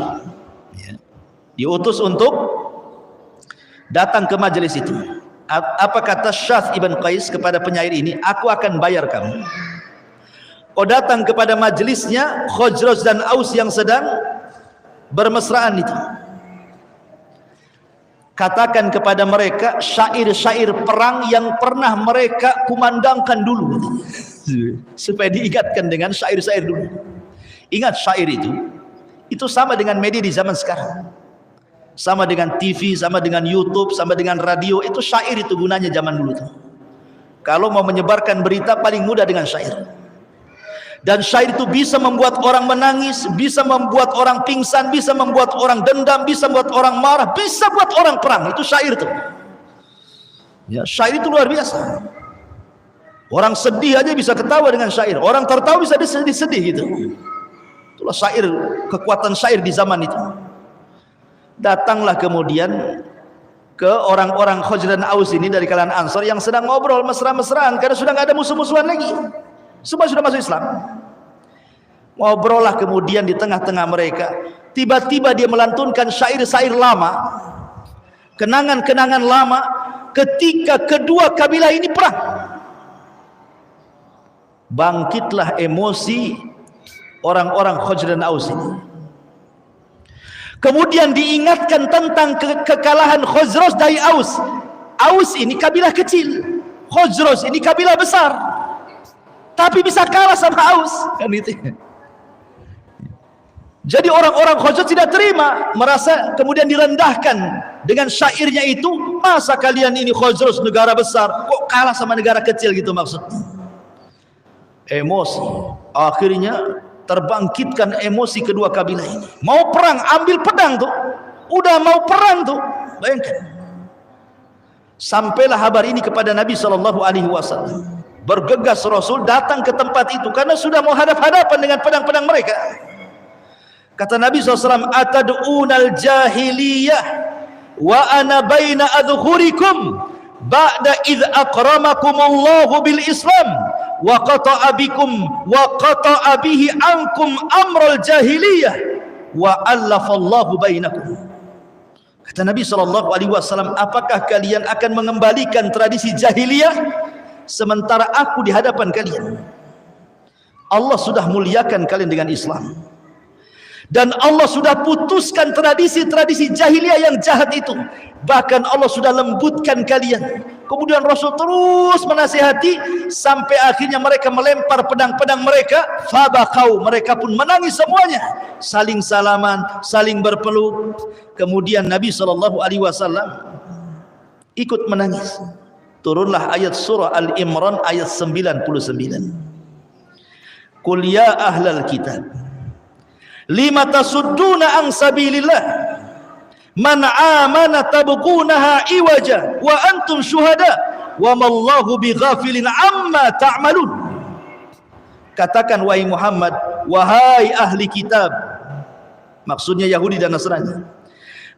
diutus untuk datang ke majelis itu. Apa kata Syath ibn Qais kepada penyair ini? Aku akan bayar kamu. Kau datang kepada majelisnya Khazraj dan Aus yang sedang bermesraan itu. Katakan kepada mereka syair-syair perang yang pernah mereka kumandangkan dulu, supaya diingatkan dengan syair-syair dulu. Ingat, syair itu sama dengan media di zaman sekarang. Sama dengan TV, sama dengan YouTube, sama dengan radio. Itu syair itu gunanya zaman dulu tuh. Kalau mau menyebarkan berita paling mudah dengan syair. Dan syair itu bisa membuat orang menangis, bisa membuat orang pingsan, bisa membuat orang dendam, bisa membuat orang marah, bisa buat orang perang. Itu syair tuh. Ya, syair itu luar biasa. Orang sedih aja bisa ketawa dengan syair. Orang tertawa bisa sedih gitu. Itulah syair, kekuatan syair di zaman itu. Datanglah kemudian ke orang-orang Khazraj dan Aus ini dari kalangan Ansar yang sedang ngobrol mesra-mesraan karena sudah nggak ada musuh-musuhan lagi, semua sudah masuk Islam. Ngobrol lah kemudian di tengah-tengah mereka, tiba-tiba dia melantunkan syair-syair lama, kenangan-kenangan lama ketika kedua kabilah ini perang. Bangkitlah emosi orang-orang Khazraj dan Aus ini. Kemudian diingatkan tentang kekalahan Khazraj dari Aus. Aus ini kabilah kecil, Khazraj ini kabilah besar, tapi bisa kalah sama Aus kan itu. Jadi orang-orang Khazraj tidak terima, merasa kemudian direndahkan dengan syairnya itu. Masa kalian ini Khazraj negara besar kok kalah sama negara kecil gitu maksudnya. Emosi, akhirnya terbangkitkan emosi kedua kabilah ini. Mau perang, ambil pedang tuh. Udah mau perang tuh. Bayangkan. Sampailah kabar ini kepada Nabi SAW. Bergegas Rasul datang ke tempat itu karena sudah mau hadap-hadapan dengan pedang-pedang mereka. Kata Nabi SAW, atad'unal jahiliyah wa ana baina adhurikum ba'da idh akramakumullahu bil Islam wa qata'a bikum wa qata'a bihi ankum amral jahiliyah wa allafallahu bainakum. Kata Nabi SAW, apakah kalian akan mengembalikan tradisi jahiliyah sementara aku di hadapan kalian? Allah sudah muliakan kalian dengan Islam, dan Allah sudah putuskan tradisi-tradisi jahiliyah yang jahat itu. Bahkan Allah sudah lembutkan kalian. Kemudian Rasul terus menasihati sampai akhirnya mereka melempar pedang-pedang mereka. Fabakau, mereka pun menangis semuanya, saling salaman, saling berpeluk. Kemudian Nabi SAW ikut menangis. Turunlah ayat surah Al-Imran ayat 99. Qul ya ahlal kitab lima tasudduna an sabilillah Man amana tabqunaha iwaja wa antum syuhada wa mallahu bighafilin amma ta'malun. Katakan wahai Muhammad, wahai ahli kitab, maksudnya Yahudi dan Nasrani,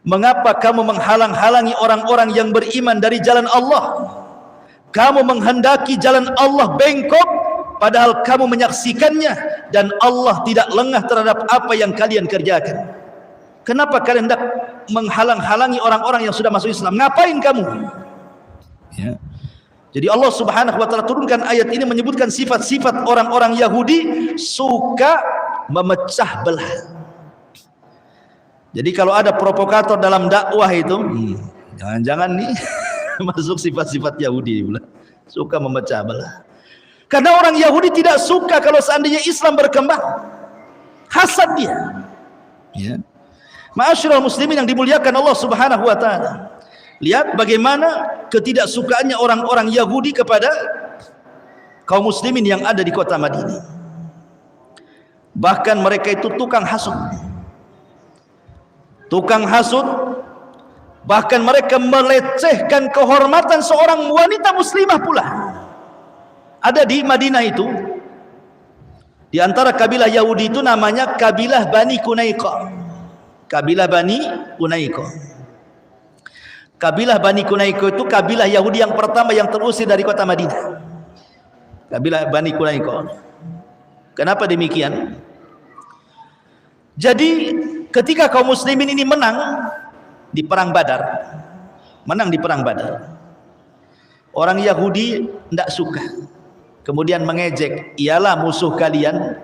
mengapa kamu menghalang-halangi orang-orang yang beriman dari jalan Allah? Kamu menghendaki jalan Allah bengkok, padahal kamu menyaksikannya dan Allah tidak lengah terhadap apa yang kalian kerjakan. Kenapa kalian hendak menghalang-halangi orang-orang yang sudah masuk Islam? Ngapain kamu? Ya. Jadi Allah Subhanahu wa taala turunkan ayat ini menyebutkan sifat-sifat orang-orang Yahudi suka memecah belah. Jadi kalau ada provokator dalam dakwah itu, jangan-jangan nih masuk sifat-sifat Yahudi pula, suka memecah belah. Karena orang Yahudi tidak suka kalau seandainya Islam berkembang, hasad dia. Ya. Ma'asyiral muslimin yang dimuliakan Allah Subhanahu wa taala. Lihat bagaimana ketidaksukaannya orang-orang Yahudi kepada kaum muslimin yang ada di kota Madinah. Bahkan mereka itu tukang hasud. Tukang hasud, bahkan mereka melecehkan kehormatan seorang wanita muslimah pula. Ada di Madinah itu, di antara kabilah Yahudi itu namanya kabilah Bani Qunaiqah. Kabilah Bani Qunaiqah. Kabilah Bani Qunaiqah itu kabilah Yahudi yang pertama yang terusir dari kota Madinah. Kabilah Bani Qunaiqah. Kenapa demikian? Jadi ketika kaum muslimin ini menang di perang Badar, orang Yahudi tidak suka, kemudian mengejek, ialah musuh kalian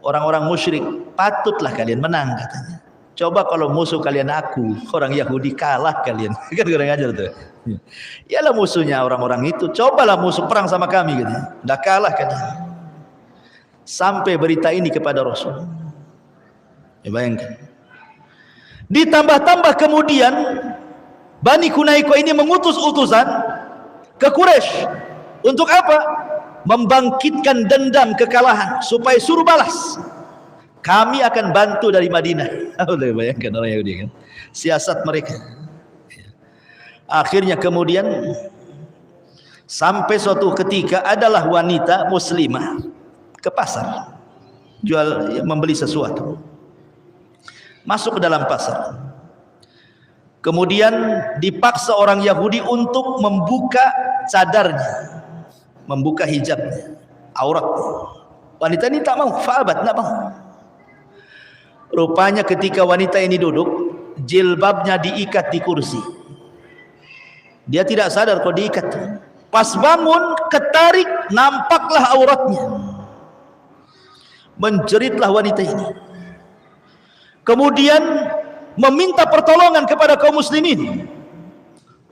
orang-orang musyrik, patutlah kalian menang katanya. Coba kalau musuh kalian aku, orang Yahudi, kalah kalian. Kan kurang ajar tuh. Ialah musuhnya orang-orang itu, cobalah musuh perang sama kami gitu. Dah kalah kalian. Sampai berita ini kepada Rasul. Ya bayangkan. Ditambah-tambah kemudian Bani Qunaiqah ini mengutus utusan ke Quraisy. Untuk apa? Membangkitkan dendam kekalahan supaya suruh balas. Kami akan bantu dari Madinah. Boleh bayangkan orang Yahudi kan, siasat mereka. Akhirnya kemudian sampai suatu ketika adalah wanita muslimah ke pasar, membeli sesuatu, masuk ke dalam pasar. Kemudian dipaksa orang Yahudi untuk membuka cadarnya, membuka hijabnya, auratnya. Wanita ini tak mau, fa'abat, tak mau. Rupanya ketika wanita ini duduk, jilbabnya diikat di kursi. Dia tidak sadar kalau diikat. Pas bangun, ketarik, nampaklah auratnya. Menjeritlah wanita ini. Kemudian meminta pertolongan kepada kaum muslimin.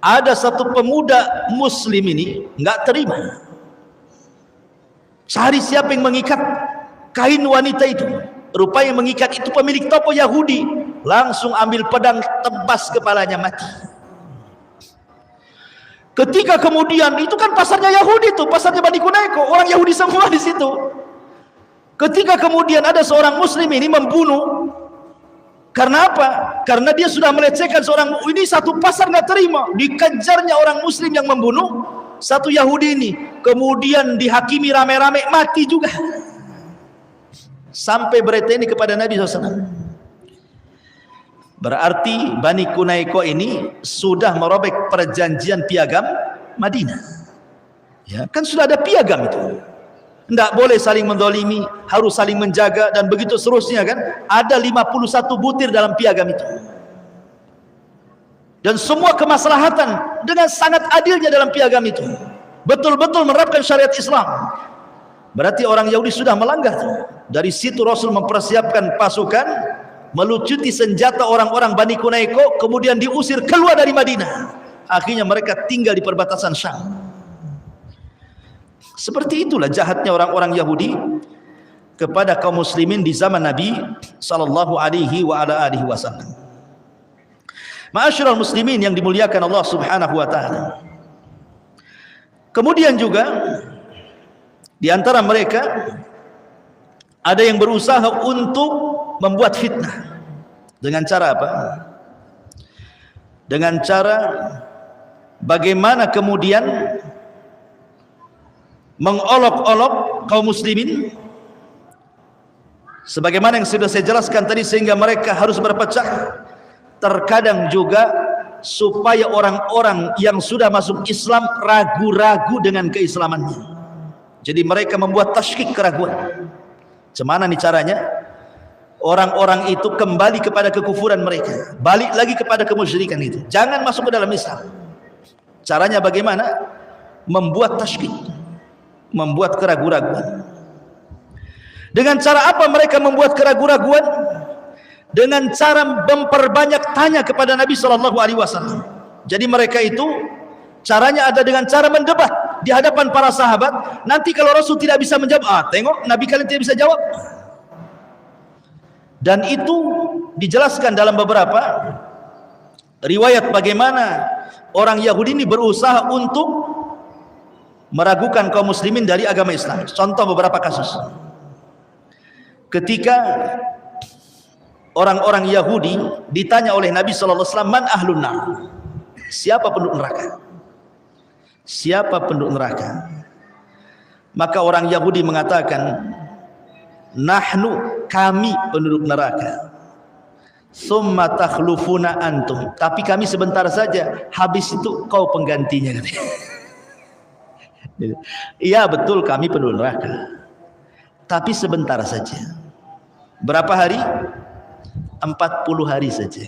Ada satu pemuda muslim ini enggak terima. Cari siapa yang mengikat kain wanita itu. Rupanya mengikat itu pemilik toko Yahudi. Langsung ambil pedang, tebas kepalanya, mati. Ketika kemudian, itu kan pasarnya Yahudi tuh, pasarnya Bani Qunaiqah, orang Yahudi semua di situ. Ketika kemudian ada seorang muslim ini membunuh, karena apa? Karena dia sudah melecehkan seorang, ini satu pasar nggak terima, dikejarnya orang muslim yang membunuh satu Yahudi ini, kemudian dihakimi rame-rame, mati juga. Sampai berita ini kepada Nabi SAW. Berarti Bani Qunaiqah ini sudah merobek perjanjian piagam Madinah. Ya, kan sudah ada piagam itu. Tidak boleh saling mendolimi, harus saling menjaga dan begitu seterusnya kan. Ada 51 butir dalam piagam itu. Dan semua kemaslahatan dengan sangat adilnya dalam piagam itu. Betul-betul menerapkan syariat Islam. Berarti orang Yahudi sudah melanggar. Dari situ Rasul mempersiapkan pasukan, melucuti senjata orang-orang Bani Qunaiqah, kemudian diusir keluar dari Madinah. Akhirnya mereka tinggal di perbatasan Syam. Seperti itulah jahatnya orang-orang Yahudi kepada kaum muslimin di zaman Nabi sallallahu alaihi wa ala alihi wasallam. Ma'asyiral muslimin yang dimuliakan Allah Subhanahu wa taala. Kemudian juga di antara mereka ada yang berusaha untuk membuat fitnah. Dengan cara apa? dengan cara bagaimana kemudian mengolok-olok kaum muslimin sebagaimana yang sudah saya jelaskan tadi, sehingga mereka harus berpecah. Terkadang juga supaya orang-orang yang sudah masuk Islam ragu-ragu dengan keislamannya, jadi mereka membuat tasykik, keraguan. Gimana nih caranya? Orang-orang itu kembali kepada kekufuran mereka, balik lagi kepada kemusyrikan itu, jangan masuk ke dalam Islam. Caranya bagaimana? Membuat tasykik, membuat keraguan-raguan. Dengan cara apa mereka membuat keraguan-raguan? Dengan cara memperbanyak tanya kepada Nabi SAW. Jadi mereka itu caranya ada dengan cara mendebat di hadapan para sahabat. Nanti kalau Rasul tidak bisa menjawab, tengok Nabi kalian tidak bisa jawab. Dan itu dijelaskan dalam beberapa riwayat bagaimana orang Yahudi ini berusaha untuk meragukan kaum muslimin dari agama Islam. Contoh beberapa kasus. Ketika orang-orang Yahudi ditanya oleh Nabi SAW, man ahlun nar, siapa penduduk neraka? Siapa penduduk neraka? Maka orang Yahudi mengatakan, nahnu, kami penduduk neraka. Summa takhlufuna antum, tapi kami sebentar saja, habis itu kau penggantinya. Iya betul, kami penduduk neraka, tapi sebentar saja. Berapa hari? 40 hari saja.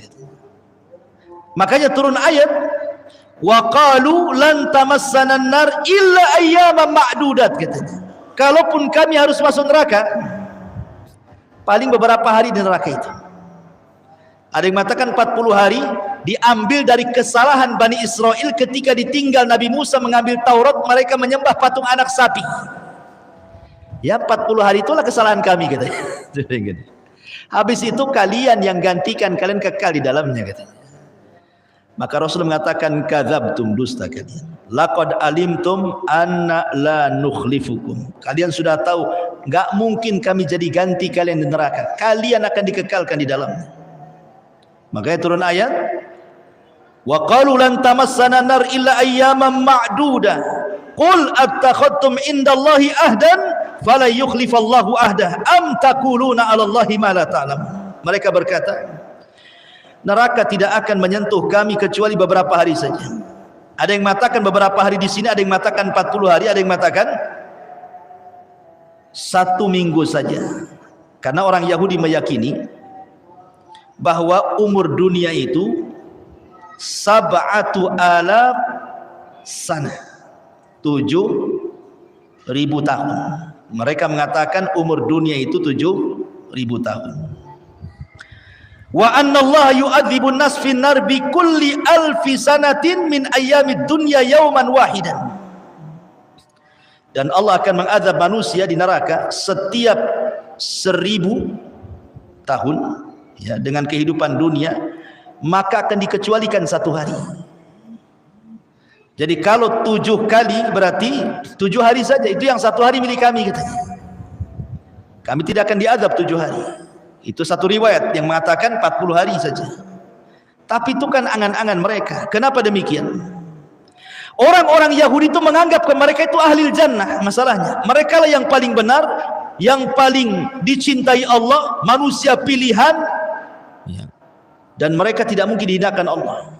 Makanya turun ayat, wa qalu lan tamassana an-nar illa ayyaman ma'dudat, katanya. Kalaupun kami harus masuk neraka, paling beberapa hari di neraka itu. Ada yang mengatakan 40 hari diambil dari kesalahan Bani Israel ketika ditinggal Nabi Musa mengambil Taurat, mereka menyembah patung anak sapi. Ya 40 hari itulah kesalahan kami, katanya. Habis itu kalian yang gantikan, kalian kekal di dalamnya, katanya. Maka Rasul mengatakan, kadzabtum, dusta kalian. Laqad alimtum anna la nukhlifukum. Kalian sudah tahu, enggak mungkin kami jadi ganti kalian di neraka. Kalian akan dikekalkan di dalamnya. Makanya turun ayat, wa qalu lan tamassana nar illa ayyaman ma'duda. Qul attakhadtum indallahi ahdan fala yukhlifallahu ahdah am taquluna 'alallahi ma la ta'lamun. Mereka berkata, neraka tidak akan menyentuh kami kecuali beberapa hari saja. Ada yang mengatakan beberapa hari di sini, ada yang mengatakan 40 hari, ada yang mengatakan 1 minggu saja. Karena orang Yahudi meyakini bahwa umur dunia itu 7,000 sana, 7.000 tahun. Mereka mengatakan umur dunia itu 7.000 tahun. Wa anna Allah yu'adzibun nas fin nar bi kulli alfi sanatin min ayyamid dunya yawman wahidan. Dan Allah akan mengazab manusia di neraka setiap 1000 tahun, ya, dengan kehidupan dunia, maka akan dikecualikan 1 hari. Jadi kalau 7 kali berarti 7 hari saja, itu yang 1 hari milik kami, katanya. Kami tidak akan diazab 7 hari. Itu satu riwayat yang mengatakan 40 hari saja. Tapi itu kan angan-angan mereka. Kenapa demikian? Orang-orang Yahudi itu menganggap mereka itu ahli jannah. Masalahnya mereka lah yang paling benar, yang paling dicintai Allah, manusia pilihan, dan mereka tidak mungkin dihinakan Allah.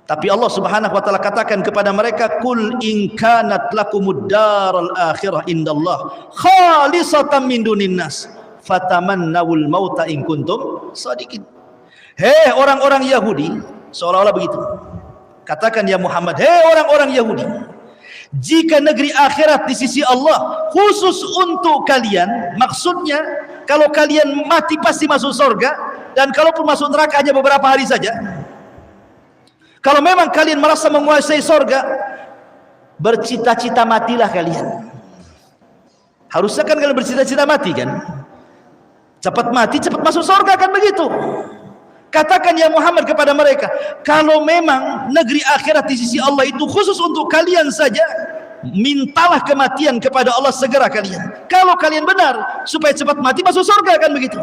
Tapi Allah Subhanahu wa taala katakan kepada mereka, kul in kanat lakumud daral akhirah indallah khalisatan min dunin nas fatamannawul mauta in kuntum shadiqin. Hei orang-orang Yahudi, seolah-olah begitu. Katakan ya Muhammad, hei orang-orang Yahudi, jika negeri akhirat di sisi Allah khusus untuk kalian, maksudnya kalau kalian mati pasti masuk surga, dan kalaupun masuk neraka hanya beberapa hari saja. Kalau memang kalian merasa menguasai surga, bercita-cita matilah kalian. Harusnya kan kalian bercita-cita mati kan? Cepat mati, cepat masuk surga, kan begitu. Katakan ya Muhammad kepada mereka, kalau memang negeri akhirat di sisi Allah itu khusus untuk kalian saja, mintalah kematian kepada Allah segera kalian. Kalau kalian benar, supaya cepat mati masuk surga, kan begitu.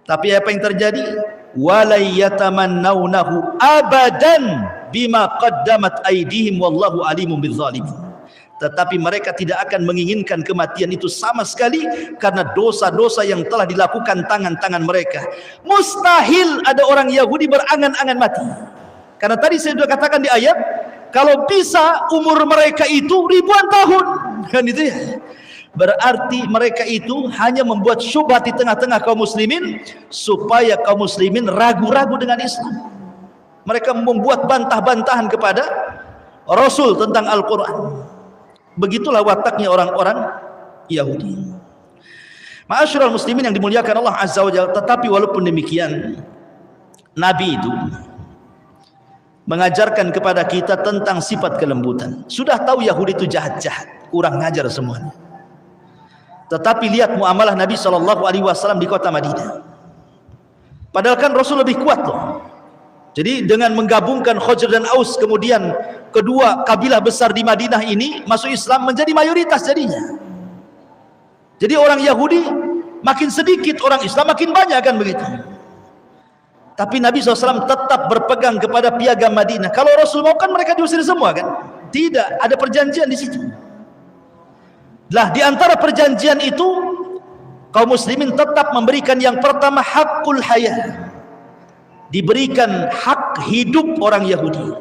Tapi apa yang terjadi? wala yatamannawnahu abadan bima qaddamat aydihim wallahu alimun bizzalimin. Tetapi mereka tidak akan menginginkan kematian itu sama sekali karena dosa-dosa yang telah dilakukan tangan-tangan mereka. Mustahil ada orang Yahudi berangan-angan mati. Karena tadi saya sudah katakan di ayat, kalau bisa umur mereka itu ribuan tahun, kan itu ya. Berarti mereka itu hanya membuat syubhat di tengah-tengah kaum muslimin supaya kaum muslimin ragu-ragu dengan Islam. Mereka membuat bantah-bantahan kepada Rasul tentang Al-Quran. Begitulah wataknya orang-orang Yahudi. Ma'asyiral muslimin yang dimuliakan Allah Azza wa Jalla. Tetapi walaupun demikian, Nabi itu mengajarkan kepada kita tentang sifat kelembutan. Sudah tahu Yahudi itu jahat-jahat, kurang ngajar semuanya. Tetapi lihat muamalah Nabi SAW di kota Madinah. Padahal kan Rasul lebih kuat loh. Jadi dengan menggabungkan Khazraj dan Aus, kemudian kedua kabilah besar di Madinah ini masuk Islam, menjadi mayoritas jadinya. Jadi orang Yahudi makin sedikit, orang Islam makin banyak, kan begitu. Tapi Nabi SAW tetap berpegang kepada piagam Madinah. Kalau Rasul mau kan mereka diusir semua, kan? Tidak, ada perjanjian di situ. Lah di antara perjanjian itu, kaum muslimin tetap memberikan yang pertama hakul hayah. Diberikan hak hidup orang Yahudi.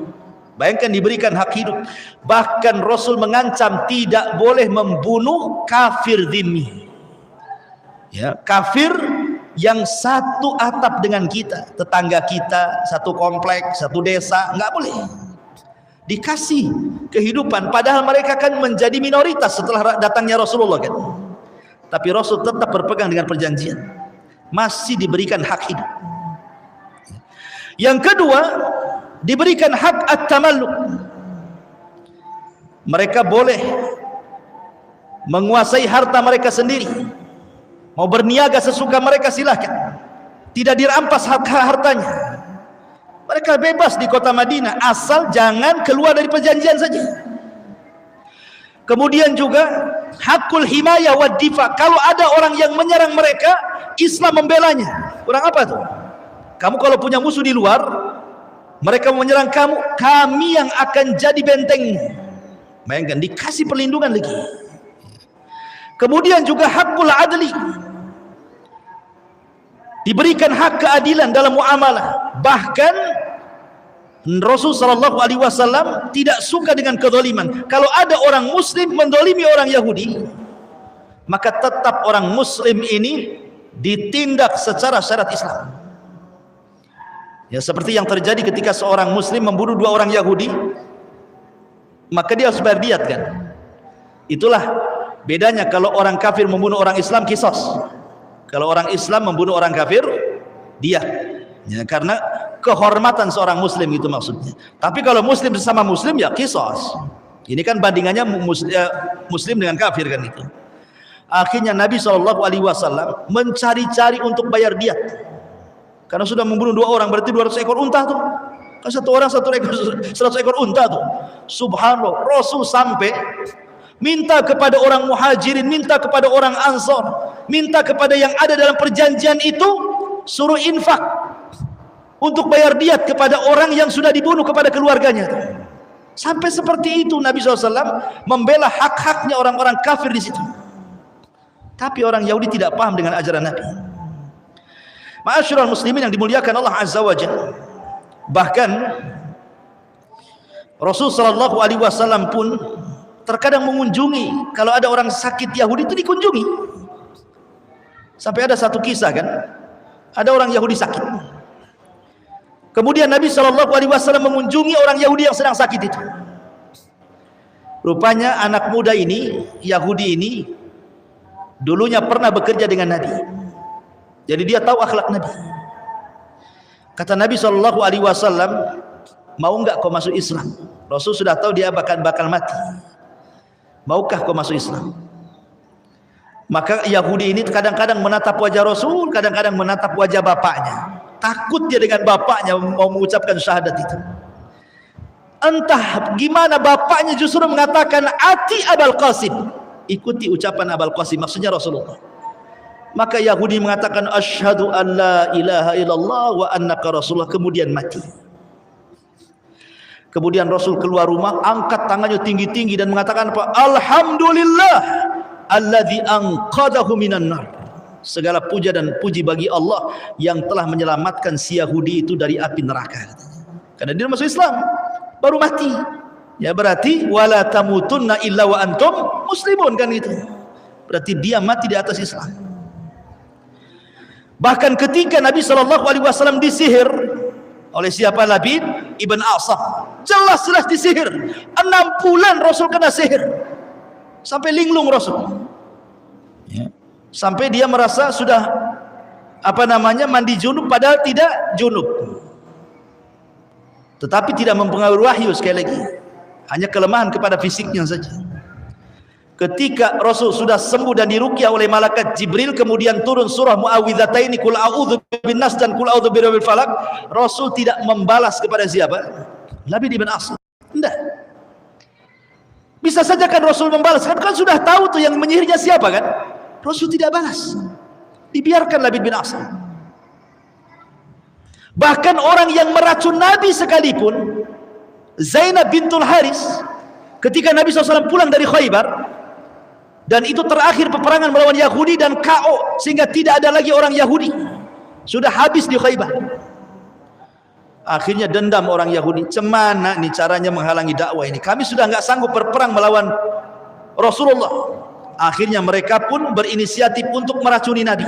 Bayangkan diberikan hak hidup. Bahkan Rasul mengancam tidak boleh membunuh kafir dhimmi. Ya, kafir yang satu atap dengan kita, tetangga kita, satu komplek, satu desa, enggak boleh. Dikasih kehidupan, padahal mereka kan menjadi minoritas setelah datangnya Rasulullah, kan. Tapi Rasul tetap berpegang dengan perjanjian. Masih diberikan hak hidup. Yang kedua, diberikan hak at-tamalluk. Mereka boleh menguasai harta mereka sendiri. Mau berniaga sesuka mereka silahkan. Tidak dirampas hartanya. Mereka bebas di kota Madinah, asal jangan keluar dari perjanjian saja. Kemudian juga hakul himayah wa difa. Kalau ada orang yang menyerang mereka, Islam membelanya. Kurang apa tuh? Kamu kalau punya musuh di luar, mereka menyerang kamu, kami yang akan jadi bentengnya. Bayangkan, dikasih perlindungan lagi. Kemudian juga hakul adli. Diberikan hak keadilan dalam muamalah. Bahkan Rasul SAW tidak suka dengan kezaliman. Kalau ada orang muslim mendolimi orang Yahudi, maka tetap orang muslim ini ditindak secara syariat Islam. Ya, seperti yang terjadi ketika seorang muslim membunuh dua orang Yahudi, maka dia harus bayar diat, kan. Itulah bedanya kalau orang kafir membunuh orang Islam, kisos. Kalau orang Islam membunuh orang kafir, diat. Ya, karena kehormatan seorang muslim, itu maksudnya. Tapi kalau muslim sesama muslim, ya kisos. Ini kan bandingannya muslim dengan kafir, kan itu. Akhirnya Nabi SAW mencari-cari untuk bayar diat. Karena sudah membunuh dua orang, berarti 200 ekor unta tuh. Kan satu orang 100 ekor unta tuh. Subhanallah, Rasul sampai minta kepada orang muhajirin, minta kepada orang ansor, minta kepada yang ada dalam perjanjian itu, suruh infak untuk bayar diat kepada orang yang sudah dibunuh kepada keluarganya. Sampai seperti itu Nabi SAW membela hak-haknya orang-orang kafir di situ. Tapi orang Yahudi tidak paham dengan ajaran Nabi. Ma'asyiral muslimin yang dimuliakan Allah Azza wa Jalla. Bahkan Rasul SAW pun terkadang mengunjungi. Kalau ada orang sakit Yahudi itu dikunjungi. Sampai ada satu kisah, kan, ada orang Yahudi sakit. Kemudian Nabi SAW mengunjungi orang Yahudi yang sedang sakit itu. Rupanya anak muda ini, Yahudi ini, dulunya pernah bekerja dengan Nabi. Jadi dia tahu akhlak Nabi. Kata Nabi SAW, mau enggak kau masuk Islam? Rasul sudah tahu dia bakal mati. Maukah kau masuk Islam? Maka Yahudi ini kadang-kadang menatap wajah Rasul, kadang-kadang menatap wajah bapaknya. Takut dia dengan bapaknya mau mengucapkan syahadat itu. Entah gimana bapaknya justru mengatakan ati Abul Qasim. Ikuti ucapan Abul Qasim, maksudnya Rasulullah. Maka Yahudi mengatakan asyhadu an la ilaha illallah wa annaka rasulullah, kemudian mati. Kemudian Rasul keluar rumah, angkat tangannya tinggi-tinggi dan mengatakan apa? Alhamdulillah alladzi anqadahu minan nar. Segala puja dan puji bagi Allah yang telah menyelamatkan si Yahudi itu dari api neraka. Karena dia masuk Islam, baru mati. Ya berarti wala tamutunna illa wa antum muslimun, kan itu. Berarti dia mati di atas Islam. Bahkan ketika Nabi SAW disihir oleh siapa? Labid ibn A'sam, jelas-jelas disihir. 6 bulan Rasul kena sihir, sampai linglung Rasul, ya. Sampai dia merasa sudah mandi junub, padahal tidak junub. Tetapi tidak mempengaruhi wahyu, sekali lagi hanya kelemahan kepada fisiknya saja. Ketika Rasul sudah sembuh dan diruqyah oleh malaikat Jibril, kemudian turun surah Muawwidhataini, Qul a'udzu binnas dan Qul a'udzu birabbil falaq, Rasul tidak membalas kepada siapa? Labid ibn A'sam. Tidak. Bisa saja kan Rasul membalas, kan sudah tahu tuh yang menyihirnya siapa kan? Rasul tidak balas. Dibiarkan Labid bin A'sam. Bahkan orang yang meracun Nabi sekalipun, Zainab bintul Haris, ketika Nabi SAW pulang dari Khaybar, dan itu terakhir peperangan melawan Yahudi dan KO, sehingga tidak ada lagi orang Yahudi, sudah habis di Khaybar. Akhirnya dendam orang Yahudi, cemana nih caranya menghalangi dakwah ini, kami sudah nggak sanggup berperang melawan Rasulullah. Akhirnya mereka pun berinisiatif untuk meracuni Nabi.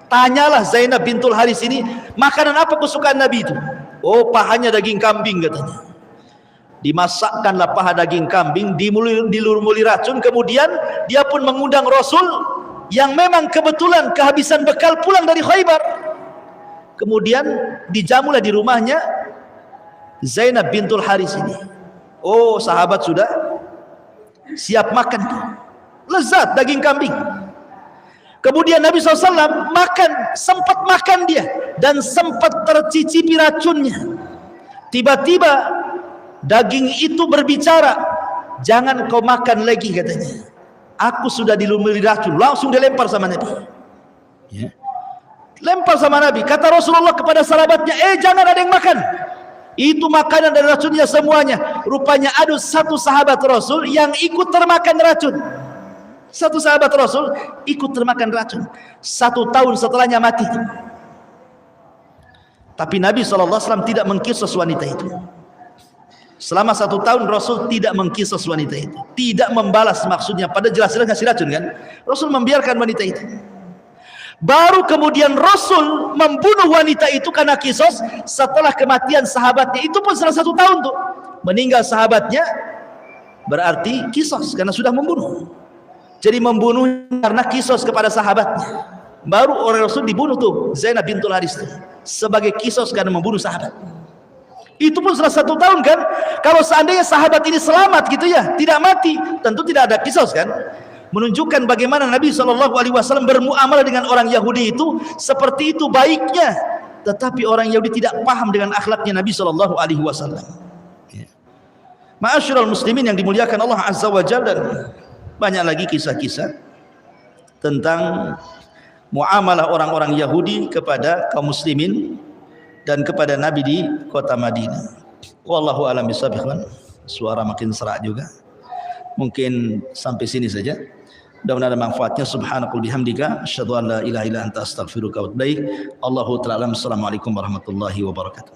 Tanyalah Zainab bintul Haris ini, makanan apa kesukaan Nabi itu? Oh, pahanya daging kambing katanya. Dimasakkanlah paha daging kambing, dilumuri racun, kemudian dia pun mengundang Rasul yang memang kebetulan kehabisan bekal pulang dari Khaybar. Kemudian dijamulah di rumahnya Zainab bintul Haris ini. Oh, sahabat sudah siap makan, lezat daging kambing. Kemudian Nabi SAW sempat makan dia, dan sempat tercicipi racunnya. Tiba-tiba daging itu berbicara, jangan kau makan lagi katanya, aku sudah dilumuri racun. Langsung dilempar sama Nabi, ya. Lempar sama Nabi. Kata Rasulullah kepada sahabatnya, jangan ada yang makan, itu makanan dan racunnya semuanya. Rupanya ada satu sahabat Rasul yang ikut termakan racun. Satu sahabat Rasul ikut termakan racun. 1 tahun setelahnya mati. Tapi Nabi SAW tidak mengkisos wanita itu. Selama 1 tahun Rasul tidak mengkisos wanita itu, tidak membalas, maksudnya pada jelas-jelas ngasih racun kan. Rasul membiarkan wanita itu. Baru kemudian Rasul membunuh wanita itu karena kisos setelah kematian sahabatnya. Itu pun setelah 1 tahun tuh, meninggal sahabatnya, berarti kisos karena sudah membunuh. Jadi membunuh karena kisos kepada sahabatnya. Baru orang Rasul dibunuh tuh Zainab bintul Haris tuh, sebagai kisos karena membunuh sahabat. Itu pun setelah 1 tahun kan. Kalau seandainya sahabat ini selamat gitu ya, tidak mati, tentu tidak ada kisos kan. Menunjukkan bagaimana Nabi SAW bermuamalah dengan orang Yahudi itu seperti itu baiknya. Tetapi orang Yahudi tidak paham dengan akhlaknya Nabi SAW. Ma'asyiral muslimin yang dimuliakan Allah Azza wa Jalla, dan banyak lagi kisah-kisah tentang muamalah orang-orang Yahudi kepada kaum muslimin dan kepada Nabi di kota Madinah. Wallahu a'lam bishawab. Suara makin serak juga. Mungkin sampai sini saja. Mudah-mudahan ada manfaatnya. Subhanakal bihamdika asyhadu an la ilaha illa anta astaghfiruka wa atubu ilaik. Allahu ta'ala. Assalamualaikum warahmatullahi wabarakatuh.